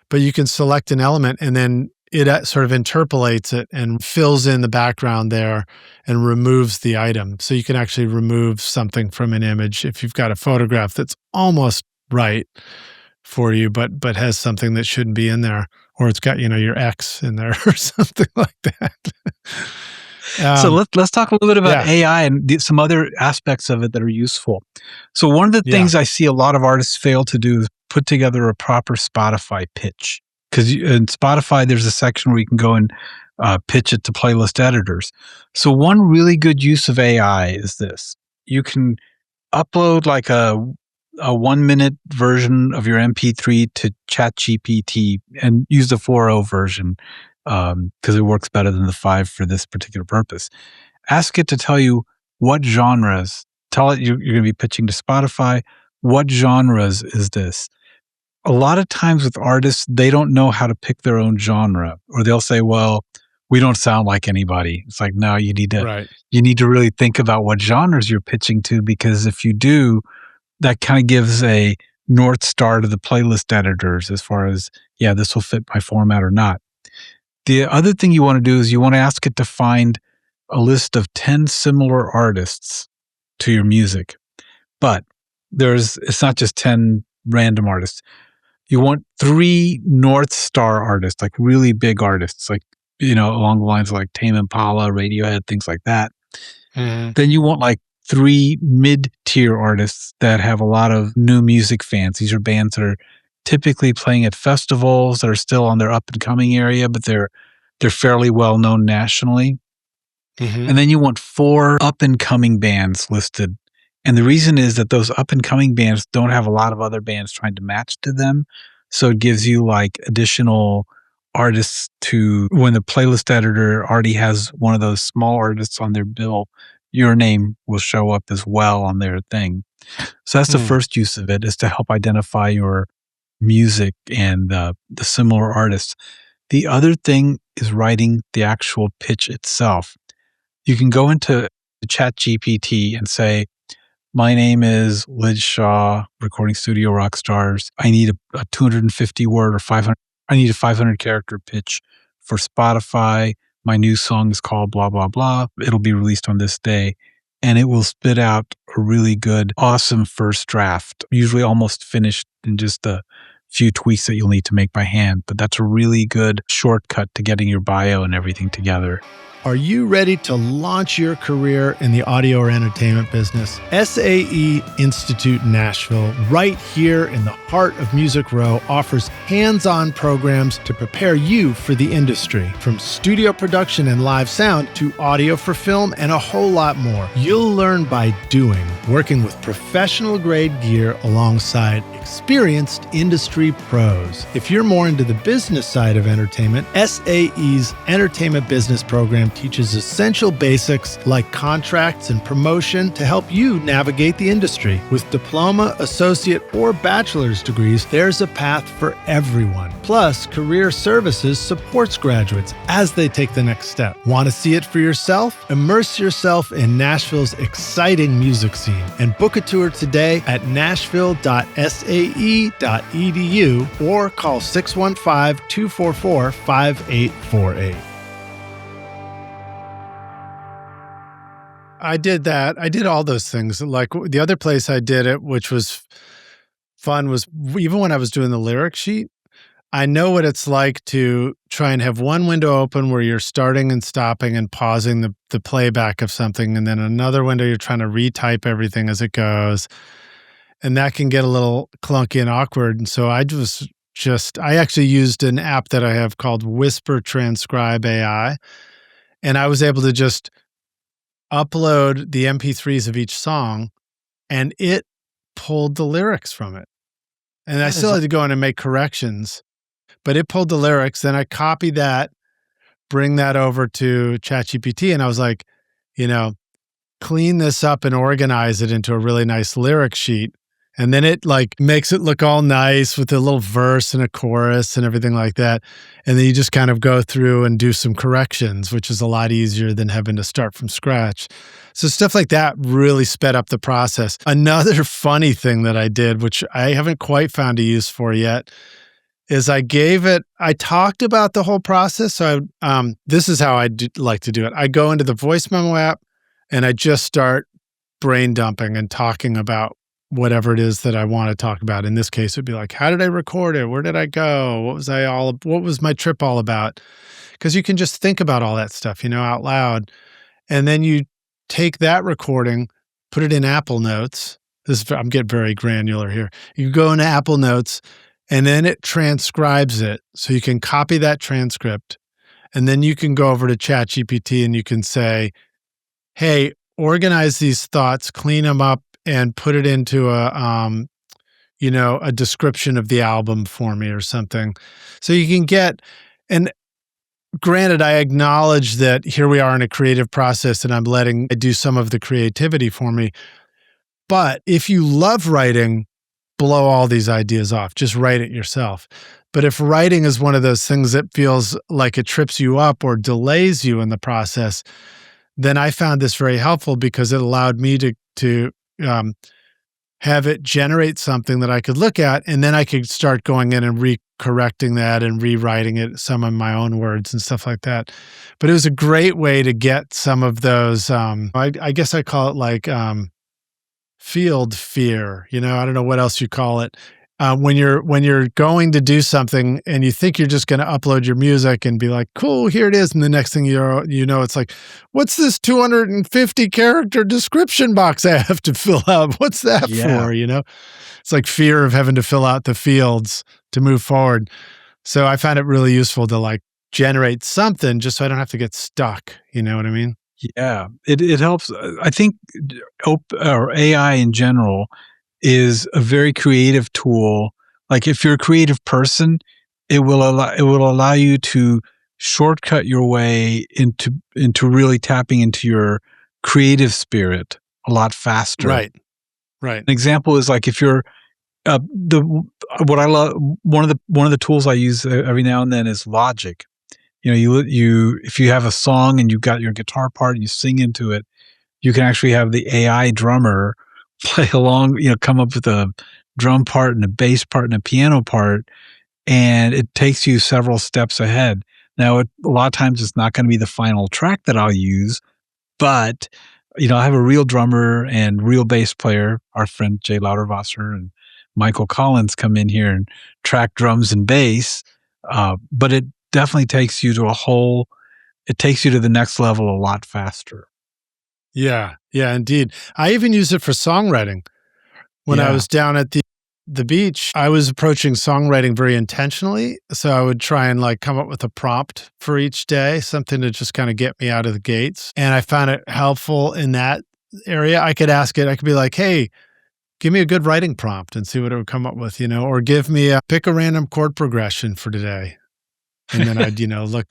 But you can select an element and then it sort of interpolates it and fills in the background there and removes the item. So you can actually remove something from an image if you've got a photograph that's almost right for you, but has something that shouldn't be in there, or it's got, your X in there or something like that. So let's talk a little bit about AI and some other aspects of it that are useful. So one of the things I see a lot of artists fail to do is put together a proper Spotify pitch. Because in Spotify, there's a section where you can go and pitch it to playlist editors. So one really good use of AI is this. You can upload like a 1-minute version of your MP3 to ChatGPT and use the 4.0 version because it works better than the 5 for this particular purpose. Ask it to tell you what genres. Tell it you're going to be pitching to Spotify. What genres is this? A lot of times with artists, they don't know how to pick their own genre, or they'll say, well, we don't sound like anybody. It's like, no, you need to really think about what genres you're pitching to, because if you do, that kind of gives a North Star to the playlist editors as far as, this will fit my format or not. The other thing you want to do is you want to ask it to find a list of 10 similar artists to your music. But it's not just 10 random artists. You want 3 North Star artists, like really big artists, like, along the lines of like Tame Impala, Radiohead, things like that. Mhm. Then you want like 3 mid-tier artists that have a lot of new music fans. These are bands that are typically playing at festivals that are still on their up-and-coming area, but they're fairly well-known nationally. Mhm. And then you want 4 up-and-coming bands listed. And the reason is that those up-and-coming bands don't have a lot of other bands trying to match to them. So it gives you like additional artists when the playlist editor already has one of those small artists on their bill, your name will show up as well on their thing. So that's the first use of it, is to help identify your music and the similar artists. The other thing is writing the actual pitch itself. You can go into ChatGPT and say, my name is Lid Shaw, recording studio rock stars. I need a 250 word or 500. I need a 500 character pitch for Spotify. My new song is called blah, blah, blah. It'll be released on this day. And it will spit out a really good, awesome first draft, usually almost finished in just a few tweaks that you'll need to make by hand. But that's a really good shortcut to getting your bio and everything together. Are you ready to launch your career in the audio or entertainment business? SAE Institute Nashville, right here in the heart of Music Row, offers hands-on programs to prepare you for the industry. From studio production and live sound to audio for film and a whole lot more. You'll learn by doing, working with professional-grade gear alongside experienced industry pros. If you're more into the business side of entertainment, SAE's Entertainment Business Program teaches essential basics like contracts and promotion to help you navigate the industry. With diploma, associate, or bachelor's degrees, there's a path for everyone. Plus, Career Services supports graduates as they take the next step. Want to see it for yourself? Immerse yourself in Nashville's exciting music scene and book a tour today at nashville.sae.edu or call 615-244-5848. I did that. I did all those things. Like the other place I did it, which was fun, was even when I was doing the lyric sheet, I know what it's like to try and have one window open where you're starting and stopping and pausing the playback of something, and then another window you're trying to retype everything as it goes. And that can get a little clunky and awkward. And so I actually used an app that I have called Whisper Transcribe AI. And I was able to just upload the MP3s of each song, and it pulled the lyrics from it. And I still had to go in and make corrections, but it pulled the lyrics. Then I copied that, bring that over to ChatGPT, and I was like, clean this up and organize it into a really nice lyric sheet. And then it like makes it look all nice with a little verse and a chorus and everything like that. And then you just kind of go through and do some corrections, which is a lot easier than having to start from scratch. So stuff like that really sped up the process. Another funny thing that I did, which I haven't quite found a use for yet, is I talked about the whole process. So this is how I like to do it. I go into the voice memo app and I just start brain dumping and talking about whatever it is that I want to talk about. In this case, it'd be like, how did I record it? Where did I go? What was my trip all about? Because you can just think about all that stuff, out loud. And then you take that recording, put it in Apple Notes. I'm getting very granular here. You go into Apple Notes and then it transcribes it. So you can copy that transcript. And then you can go over to ChatGPT and you can say, hey, organize these thoughts, clean them up, and put it into a description of the album for me or something. So you can and granted, I acknowledge that here we are in a creative process and I'm letting it do some of the creativity for me. But if you love writing, blow all these ideas off. Just write it yourself. But if writing is one of those things that feels like it trips you up or delays you in the process, then I found this very helpful because it allowed me to have it generate something that I could look at, and then I could start going in and correcting that and rewriting it, some of my own words and stuff like that. But it was a great way to get some of those, I guess I call it like field fear. I don't know what else you call it. When you're going to do something and you think you're just going to upload your music and be like, cool, here it is, and the next thing it's like, what's this 250 character description box I have to fill out? What's that for? It's like fear of having to fill out the fields to move forward. So I found it really useful to like generate something just so I don't have to get stuck. You know what I mean? Yeah, it helps. I think or AI in general is a very creative tool. Like if you're a creative person, it will allow you to shortcut your way into really tapping into your creative spirit a lot faster. Right. An example is like if you're what I love, one of the tools I use every now and then is Logic. You if you have a song and you've got your guitar part and you sing into it, you can actually have the AI drummer play along, come up with a drum part and a bass part and a piano part, and it takes you several steps ahead. Now, a lot of times it's not going to be the final track that I'll use, but I have a real drummer and real bass player, our friend Jay Lauterwasser and Michael Collins come in here and track drums and bass, but it definitely takes you to the next level a lot faster. Yeah, indeed. I even use it for songwriting. When I was down at the beach, I was approaching songwriting very intentionally. So I would try and like come up with a prompt for each day, something to just kind of get me out of the gates. And I found it helpful in that area. I could ask it, I could be like, hey, give me a good writing prompt and see what it would come up with, or pick a random chord progression for today. And then I'd,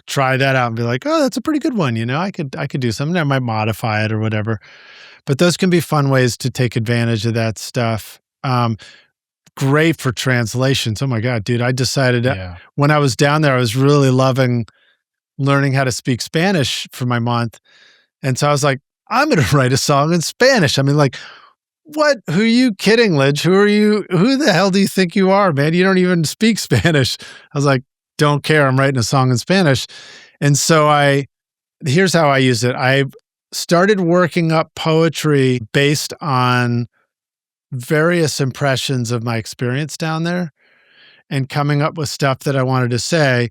try that out and be like, oh, that's a pretty good one. I could do something. I might modify it or whatever. But those can be fun ways to take advantage of that stuff. Great for translations. Oh my God, dude. I decided when I was down there, I was really loving learning how to speak Spanish for my month. And so I was like, I'm going to write a song in Spanish. I mean, like, what? Who are you kidding, Lidge? Who are you? Who the hell do you think you are, man? You don't even speak Spanish. I was like, don't care. I'm writing a song in Spanish. And so here's how I use it. I started working up poetry based on various impressions of my experience down there and coming up with stuff that I wanted to say.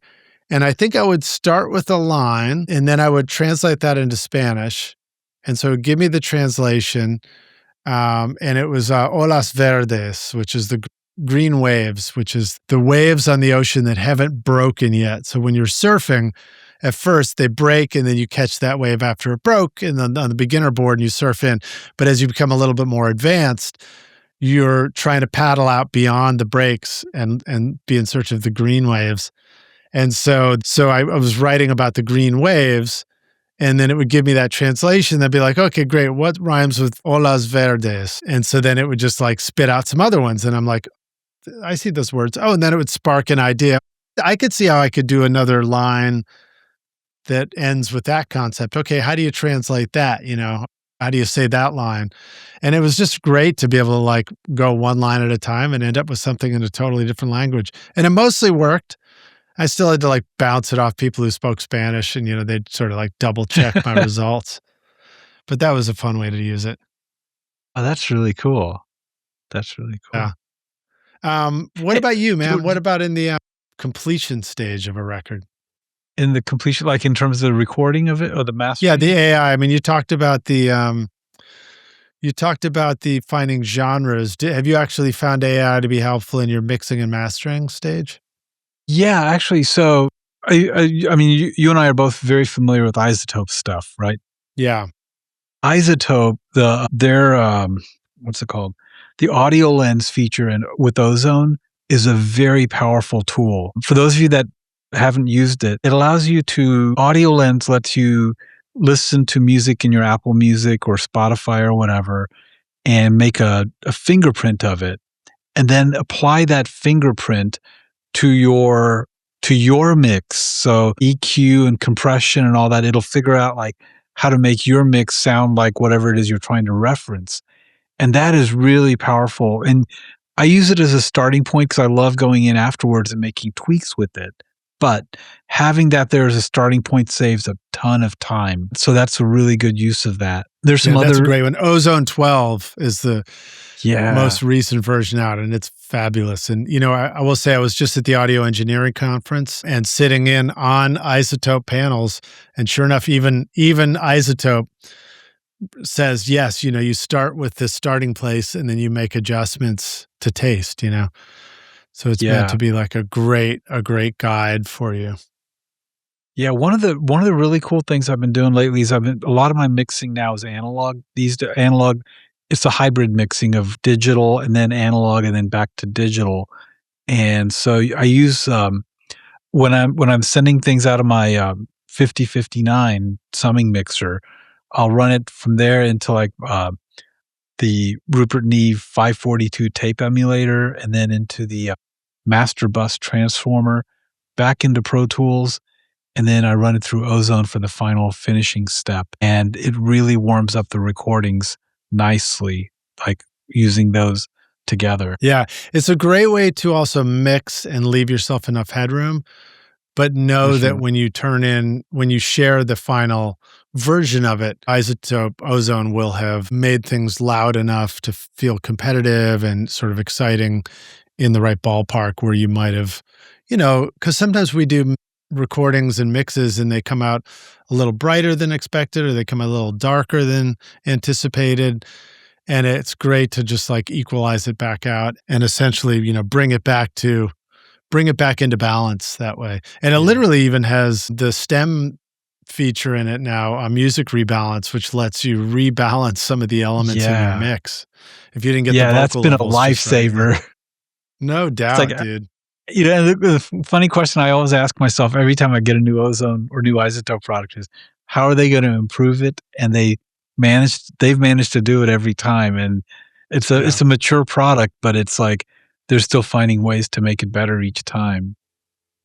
And I think I would start with a line and then I would translate that into Spanish. And so it would give me the translation. And it was olas verdes, which is the green waves, which is the waves on the ocean that haven't broken yet. So when you're surfing, at first they break and then you catch that wave after it broke and then on the beginner board and you surf in. But as you become a little bit more advanced, you're trying to paddle out beyond the breaks and be in search of the green waves. And so I was writing about the green waves, and then it would give me that translation. That'd be like, okay, great. What rhymes with olas verdes? And so then it would just like spit out some other ones. And I'm like, I see those words. Oh, and then it would spark an idea. I could see how I could do another line that ends with that concept. Okay, how do you translate that? How do you say that line? And it was just great to be able to like go one line at a time and end up with something in a totally different language. And it mostly worked. I still had to like bounce it off people who spoke Spanish and, they'd sort of like double check my results. But that was a fun way to use it. Oh, that's really cool. Yeah. What about you, man? What about in the completion stage of a record? In the completion, like in terms of the recording of it or the mastering? Yeah, the AI. I mean, you talked about the finding genres. Have you actually found AI to be helpful in your mixing and mastering stage? Yeah, actually. So, I mean, you and I are both very familiar with isotope stuff, right? Yeah. Isotope, their what's it called? The audio lens feature with Ozone is a very powerful tool. For those of you that haven't used it, it allows you to, audio lens lets you listen to music in your Apple Music or Spotify or whatever and make a fingerprint of it and then apply that fingerprint to your mix. So EQ and compression and all that, it'll figure out like how to make your mix sound like whatever it is you're trying to reference. And that is really powerful. And I use it as a starting point because I love going in afterwards and making tweaks with it. But having that there as a starting point saves a ton of time. So that's a really good use of that. There's some That's a other, great one. Ozone 12 is the yeah, most recent version out, and it's fabulous. And, I will say I was just at the audio engineering conference and sitting in on Isotope panels. And sure enough, even Isotope says, yes, you start with this starting place and then you make adjustments to taste, So it's meant yeah. to be like a great guide for you. Yeah, one of the really cool things I've been doing lately is a lot of my mixing now is analog. Analog, it's a hybrid mixing of digital and then analog and then back to digital. And so I use when I'm sending things out of my 5059 summing mixer, I'll run it from there into like the Rupert Neve 542 tape emulator, and then into the master bus transformer, back into Pro Tools, and then I run it through Ozone for the final finishing step. And it really warms up the recordings nicely, like using those together. Yeah, it's a great way to also mix and leave yourself enough headroom, but know that Mhm. when you share the final version of it, Isotope Ozone will have made things loud enough to feel competitive and sort of exciting in the right ballpark where you might have, because sometimes we do recordings and mixes and they come out a little brighter than expected or they come out a little darker than anticipated. And it's great to just like equalize it back out and essentially, bring it back into balance that way. And it Yeah. literally even has the stem feature in it now, a music rebalance, which lets you rebalance some of the elements in your Yeah. mix. If you didn't get the Yeah, that's vocal been a levels just right. lifesaver. No It's like, doubt, dude. the funny question I always ask myself every time I get a new Ozone or new Isotope product is, how are they gonna improve it? And they've managed to do it every time, and Yeah. it's a mature product, but it's like they're still finding ways to make it better each time.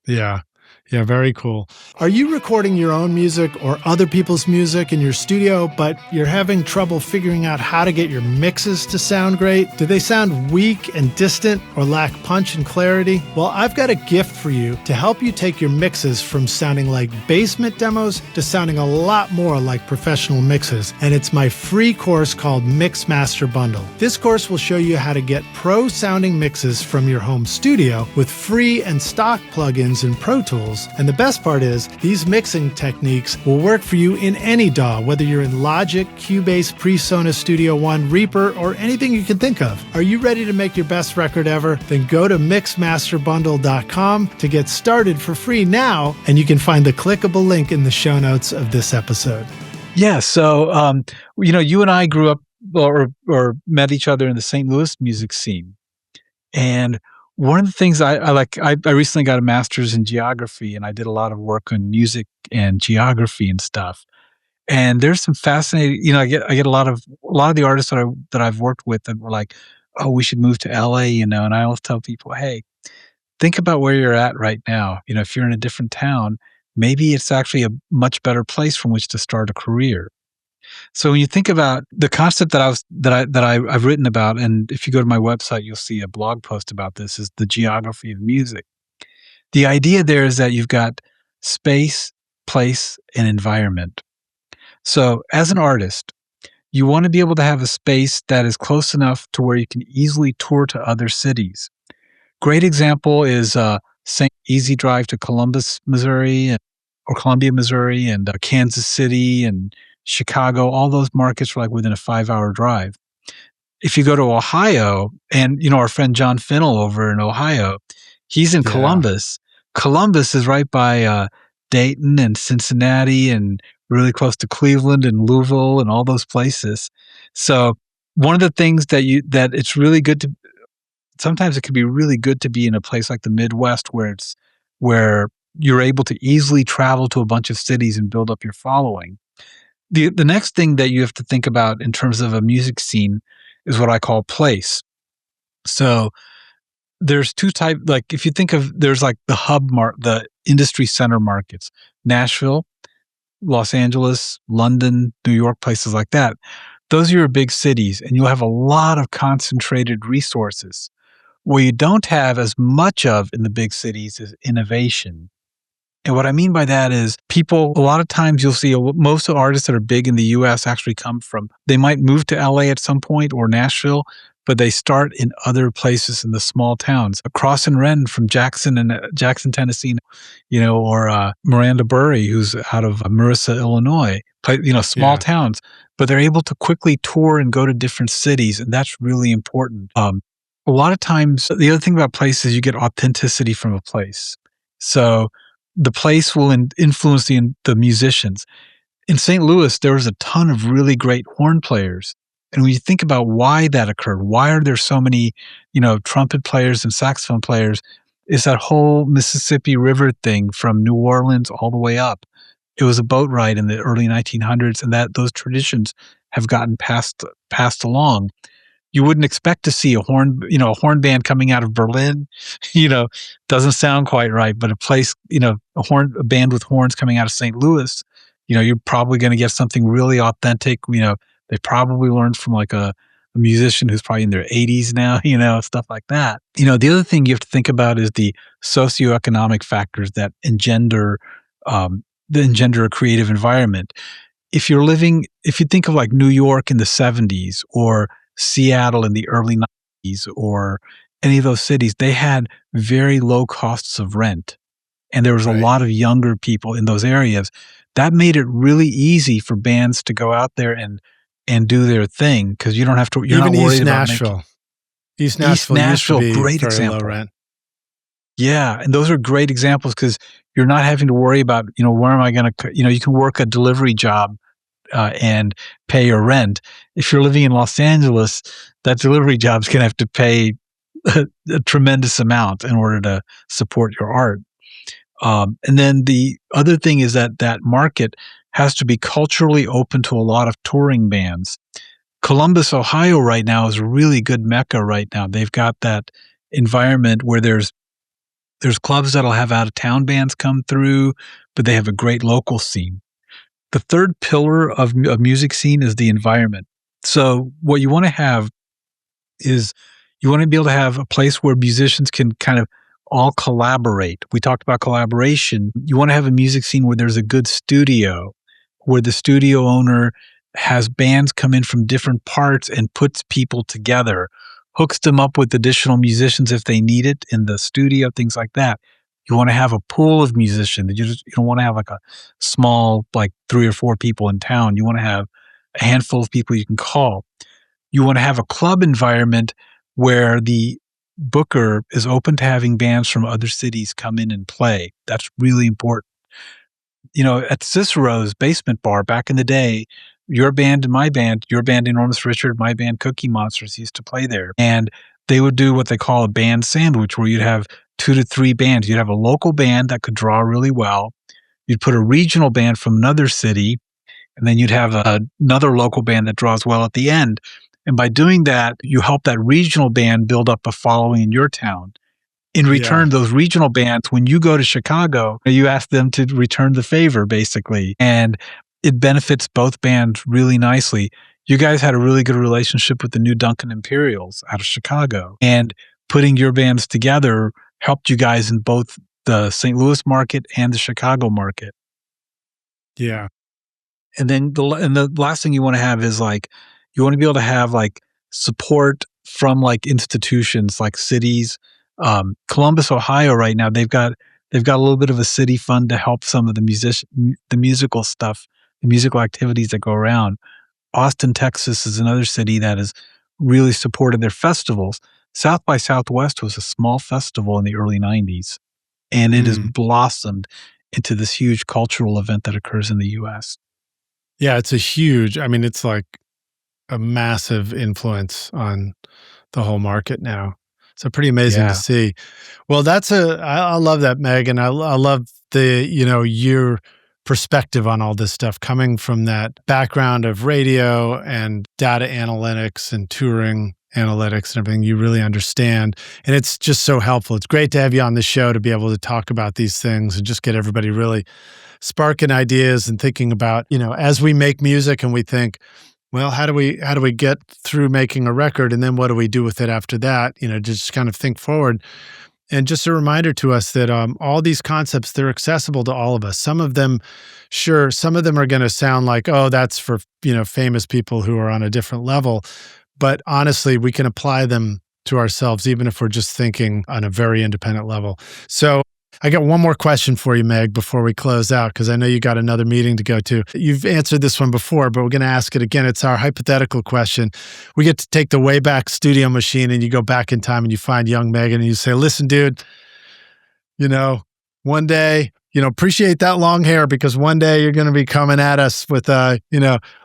Yeah. Yeah, very cool. Are you recording your own music or other people's music in your studio, but you're having trouble figuring out how to get your mixes to sound great? Do they sound weak and distant or lack punch and clarity? Well, I've got a gift for you to help you take your mixes from sounding like basement demos to sounding a lot more like professional mixes. And it's my free course called Mix Master Bundle. This course will show you how to get pro sounding mixes from your home studio with free and stock plugins in Pro Tools. And the best part is, these mixing techniques will work for you in any DAW, whether you're in Logic, Cubase, PreSonus Studio One, Reaper, or anything you can think of. Are you ready to make your best record ever? Then go to mixmasterbundle.com to get started for free now, and you can find the clickable link in the show notes of this episode. Yeah, so, you and I grew up or met each other in the St. Louis music scene, and one of the things I recently got a master's in geography, and I did a lot of work on music and geography and stuff. And there's some fascinating, I get a lot of the artists that I've worked with that were like, "Oh, we should move to LA," and I always tell people, "Hey, think about where you're at right now. If you're in a different town, maybe it's actually a much better place from which to start a career." So when you think about the concept I've written about, and if you go to my website, you'll see a blog post about this, is the geography of music. The idea there is that you've got space, place, and environment. So as an artist, you want to be able to have a space that is close enough to where you can easily tour to other cities. Great example is St. Easy Drive to Columbus, Missouri, or Columbia, Missouri, and Kansas City and Chicago. All those markets are like within a 5-hour drive. If you go to Ohio, and our friend John Finnell over in Ohio, he's in Yeah. Columbus. Columbus is right by Dayton and Cincinnati, and really close to Cleveland and Louisville and all those places. So one of the things that it's really good to, sometimes it can be really good to be in a place like the Midwest where you're able to easily travel to a bunch of cities and build up your following. The next thing that you have to think about in terms of a music scene is what I call place. So there's two types, like if you think of, there's like the industry center markets, Nashville, Los Angeles, London, New York, places like that. those are your big cities, and you'll have a lot of concentrated resources. Where you don't have as much of in the big cities is innovation. And what I mean by that is people, a lot of times you'll see most of the artists that are big in the US actually come from, they might move to LA at some point or Nashville, but they start in other places in the small towns. Cross and Wren from Jackson, Tennessee, or Miranda Burry, who's out of Marissa, Illinois, small Yeah. towns, but they're able to quickly tour and go to different cities. And that's really important. A lot of times, the other thing about places, you get authenticity from a place. So the place will influence the musicians. In St. Louis, there was a ton of really great horn players. And when you think about why that occurred, why are there so many, trumpet players and saxophone players, is that whole Mississippi River thing from New Orleans all the way up. It was a boat ride in the early 1900s, and those traditions have gotten passed along. You wouldn't expect to see a horn band coming out of Berlin, doesn't sound quite right, but a band with horns coming out of St. Louis, you're probably going to get something really authentic. They probably learned from like a musician who's probably in their 80s now, stuff like that. The other thing you have to think about is the socioeconomic factors that engender a creative environment. If you think of like New York in the 70s or Seattle in the early 90s or any of those cities, they had very low costs of rent. And there was a Right. lot of younger people in those areas. That made it really easy for bands to go out there and do their thing because you're Even not worried East about Nashville. East East Nashville used to Nashville, be great very low example. rent. Yeah, and those are great examples because you're not having to worry about, where am I going to, you can work a delivery job and pay your rent. If you're living in Los Angeles, that delivery job's going to have to pay a tremendous amount in order to support your art. And then the other thing is that market has to be culturally open to a lot of touring bands. Columbus, Ohio right now is a really good mecca right now. They've got that environment where there's clubs that'll have out-of-town bands come through, but they have a great local scene. The third pillar of a music scene is the environment. So what you want to have is you want to be able to have a place where musicians can kind of all collaborate. We talked about collaboration. You want to have a music scene where there's a good studio, where the studio owner has bands come in from different parts and puts people together, hooks them up with additional musicians if they need it in the studio, things like that. You want to have a pool of musicians. You don't want to have like a small, like 3 or 4 people in town. You want to have a handful of people you can call. You want to have a club environment where the booker is open to having bands from other cities come in and play. That's really important. At Cicero's Basement Bar back in the day, your band and my band, your band Enormous Richard, my band Cookie Monsters used to play there. And they would do what they call a band sandwich, where you'd have 2 to 3 bands. You'd have a local band that could draw really well. You'd put a regional band from another city, and then you'd have another local band that draws well at the end. And by doing that, you help that regional band build up a following in your town. In return, those regional bands, when you go to Chicago, you ask them to return the favor, basically. And it benefits both bands really nicely. You guys had a really good relationship with the New Duncan Imperials out of Chicago. And putting your bands together helped you guys in both the St. Louis market and the Chicago market. Yeah. And then the last thing you want to have is like, you want to be able to have like support from like institutions like cities. Columbus, Ohio right now, they've got a little bit of a city fund to help some of the musical stuff, the musical activities that go around. Austin, Texas is another city that has really supported their festivals. South by Southwest was a small festival in the early 90s, and it has blossomed into this huge cultural event that occurs in the US. Yeah, it's like a massive influence on the whole market now. So pretty amazing to see. Well, I love that, Megan. I love your perspective on all this stuff coming from that background of radio and data analytics and touring analytics and everything. You really understand. And it's just so helpful. It's great to have you on the show to be able to talk about these things and just get everybody really sparking ideas and thinking about, as we make music and we think, well, how do we get through making a record, and then what do we do with it after that? Just kind of think forward. And just a reminder to us that all these concepts, they're accessible to all of us. Some of them, sure, some of them are going to sound like, oh, that's for, famous people who are on a different level. But honestly, we can apply them to ourselves, even if we're just thinking on a very independent level. So I got one more question for you, Meg, before we close out, because I know you got another meeting to go to. You've answered this one before, but we're going to ask it again. It's our hypothetical question. We get to take the Wayback Studio machine, and you go back in time and you find young Meghan and you say, listen, dude, one day, appreciate that long hair, because one day you're going to be coming at us with a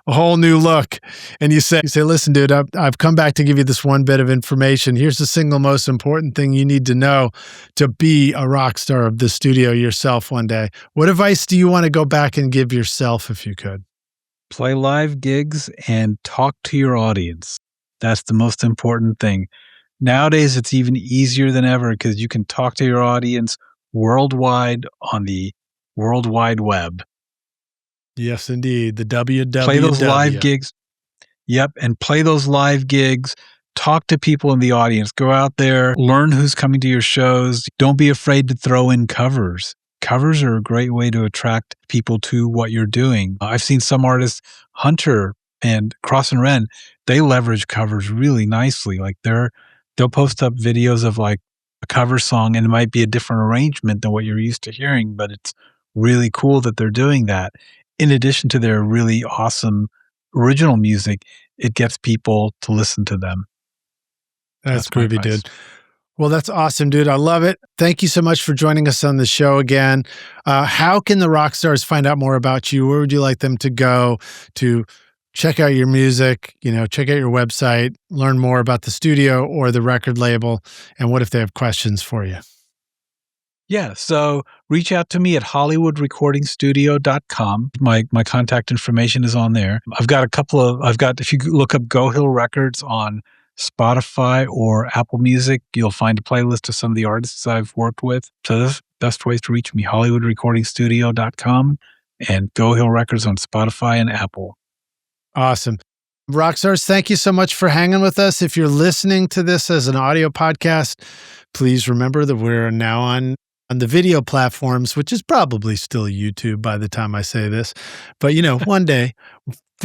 whole new look. And you say, listen, dude, I've come back to give you this one bit of information. Here's the single most important thing you need to know to be a rock star of the studio yourself one day. What advice do you want to go back and give yourself if you could? Play live gigs and talk to your audience. That's the most important thing. Nowadays, it's even easier than ever because you can talk to your audience worldwide on the World Wide Web. Yes, indeed. The WWW. Play those live gigs. Yep. And play those live gigs. Talk to people in the audience. Go out there. Learn who's coming to your shows. Don't be afraid to throw in covers. Covers are a great way to attract people to what you're doing. I've seen some artists, Hunter and Cross and Wren, they leverage covers really nicely. Like they'll post up videos of like a cover song, and it might be a different arrangement than what you're used to hearing, but it's really cool that they're doing that. In addition to their really awesome original music, it gets people to listen to them. That's groovy, dude. Well, that's awesome, dude. I love it. Thank you so much for joining us on the show again. How can the rock stars find out more about you? Where would you like them to go to check out your music, check out your website, learn more about the studio or the record label? And what if they have questions for you? Yeah, so reach out to me at hollywoodrecordingstudio.com. My contact information is on there. If you look up GoHill Records on Spotify or Apple Music, you'll find a playlist of some of the artists I've worked with. So the best ways to reach me, hollywoodrecordingstudio.com and GoHill Records on Spotify and Apple. Awesome. Rockstars, thank you so much for hanging with us. If you're listening to this as an audio podcast, please remember that we're now on the video platforms, which is probably still YouTube by the time I say this. But, one day,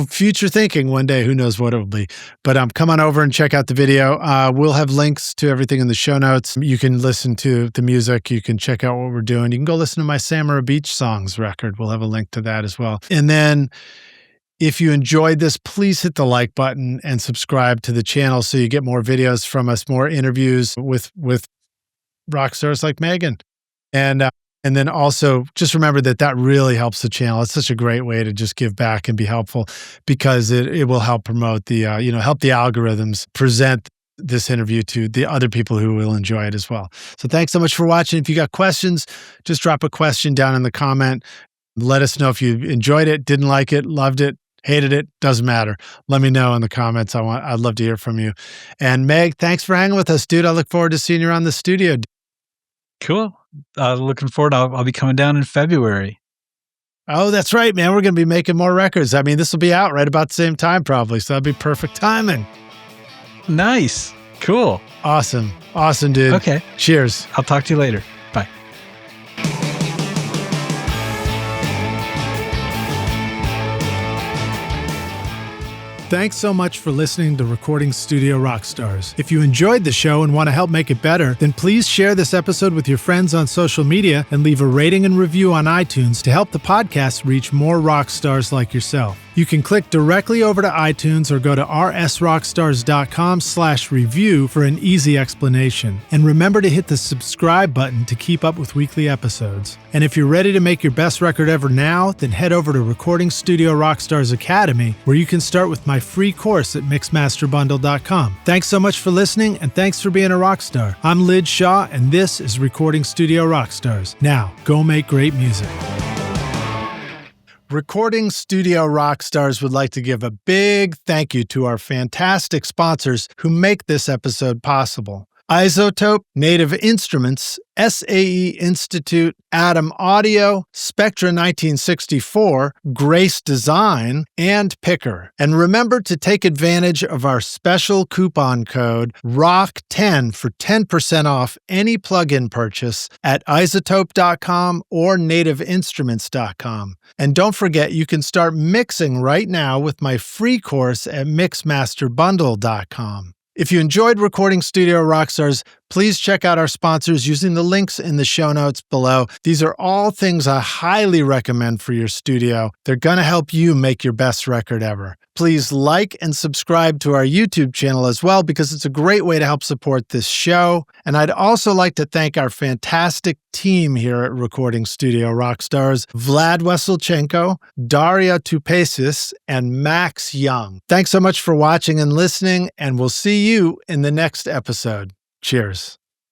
future thinking, one day, who knows what it will be. But come on over and check out the video. We'll have links to everything in the show notes. You can listen to the music. You can check out what we're doing. You can go listen to my Samara Beach Songs record. We'll have a link to that as well. And then if you enjoyed this, please hit the like button and subscribe to the channel so you get more videos from us, more interviews with rock stars like Meghan. And then also just remember that really helps the channel. It's such a great way to just give back and be helpful, because it will help promote help the algorithms present this interview to the other people who will enjoy it as well. So thanks so much for watching. If you got questions, just drop a question down in the comment. Let us know if you enjoyed it, didn't like it, loved it, hated it, doesn't matter. Let me know in the comments. I'd love to hear from you. And Meg, thanks for hanging with us, dude. I look forward to seeing you around the studio. Cool. Looking forward. I'll be coming down in February. Oh, that's right, man. We're going to be making more records. I mean, this will be out right about the same time probably, so that'll be perfect timing. Nice. Cool. Awesome, dude. Okay. Cheers. I'll talk to you later. Bye. Thanks so much for listening to Recording Studio Rockstars. If you enjoyed the show and want to help make it better, then please share this episode with your friends on social media and leave a rating and review on iTunes to help the podcast reach more rock stars like yourself. You can click directly over to iTunes or go to rsrockstars.com/review for an easy explanation. And remember to hit the subscribe button to keep up with weekly episodes. And if you're ready to make your best record ever now, then head over to Recording Studio Rockstars Academy, where you can start with my free course at mixmasterbundle.com. Thanks so much for listening, and thanks for being a rock star. I'm Lid Shaw, and this is Recording Studio Rockstars. Now, go make great music. Recording Studio Rockstars would like to give a big thank you to our fantastic sponsors who make this episode possible. Isotope, Native Instruments, SAE Institute, Atom Audio, Spectra 1964, Grace Design, and Picker. And remember to take advantage of our special coupon code ROCK10 for 10% off any plugin purchase at isotope.com or nativeinstruments.com. And don't forget, you can start mixing right now with my free course at mixmasterbundle.com. If you enjoyed Recording Studio Rockstars, please check out our sponsors using the links in the show notes below. These are all things I highly recommend for your studio. They're going to help you make your best record ever. Please like and subscribe to our YouTube channel as well, because it's a great way to help support this show. And I'd also like to thank our fantastic team here at Recording Studio Rockstars: Vlad Weselchenko, Daria Tupesis, and Max Young. Thanks so much for watching and listening, and we'll see you in the next episode. Cheers.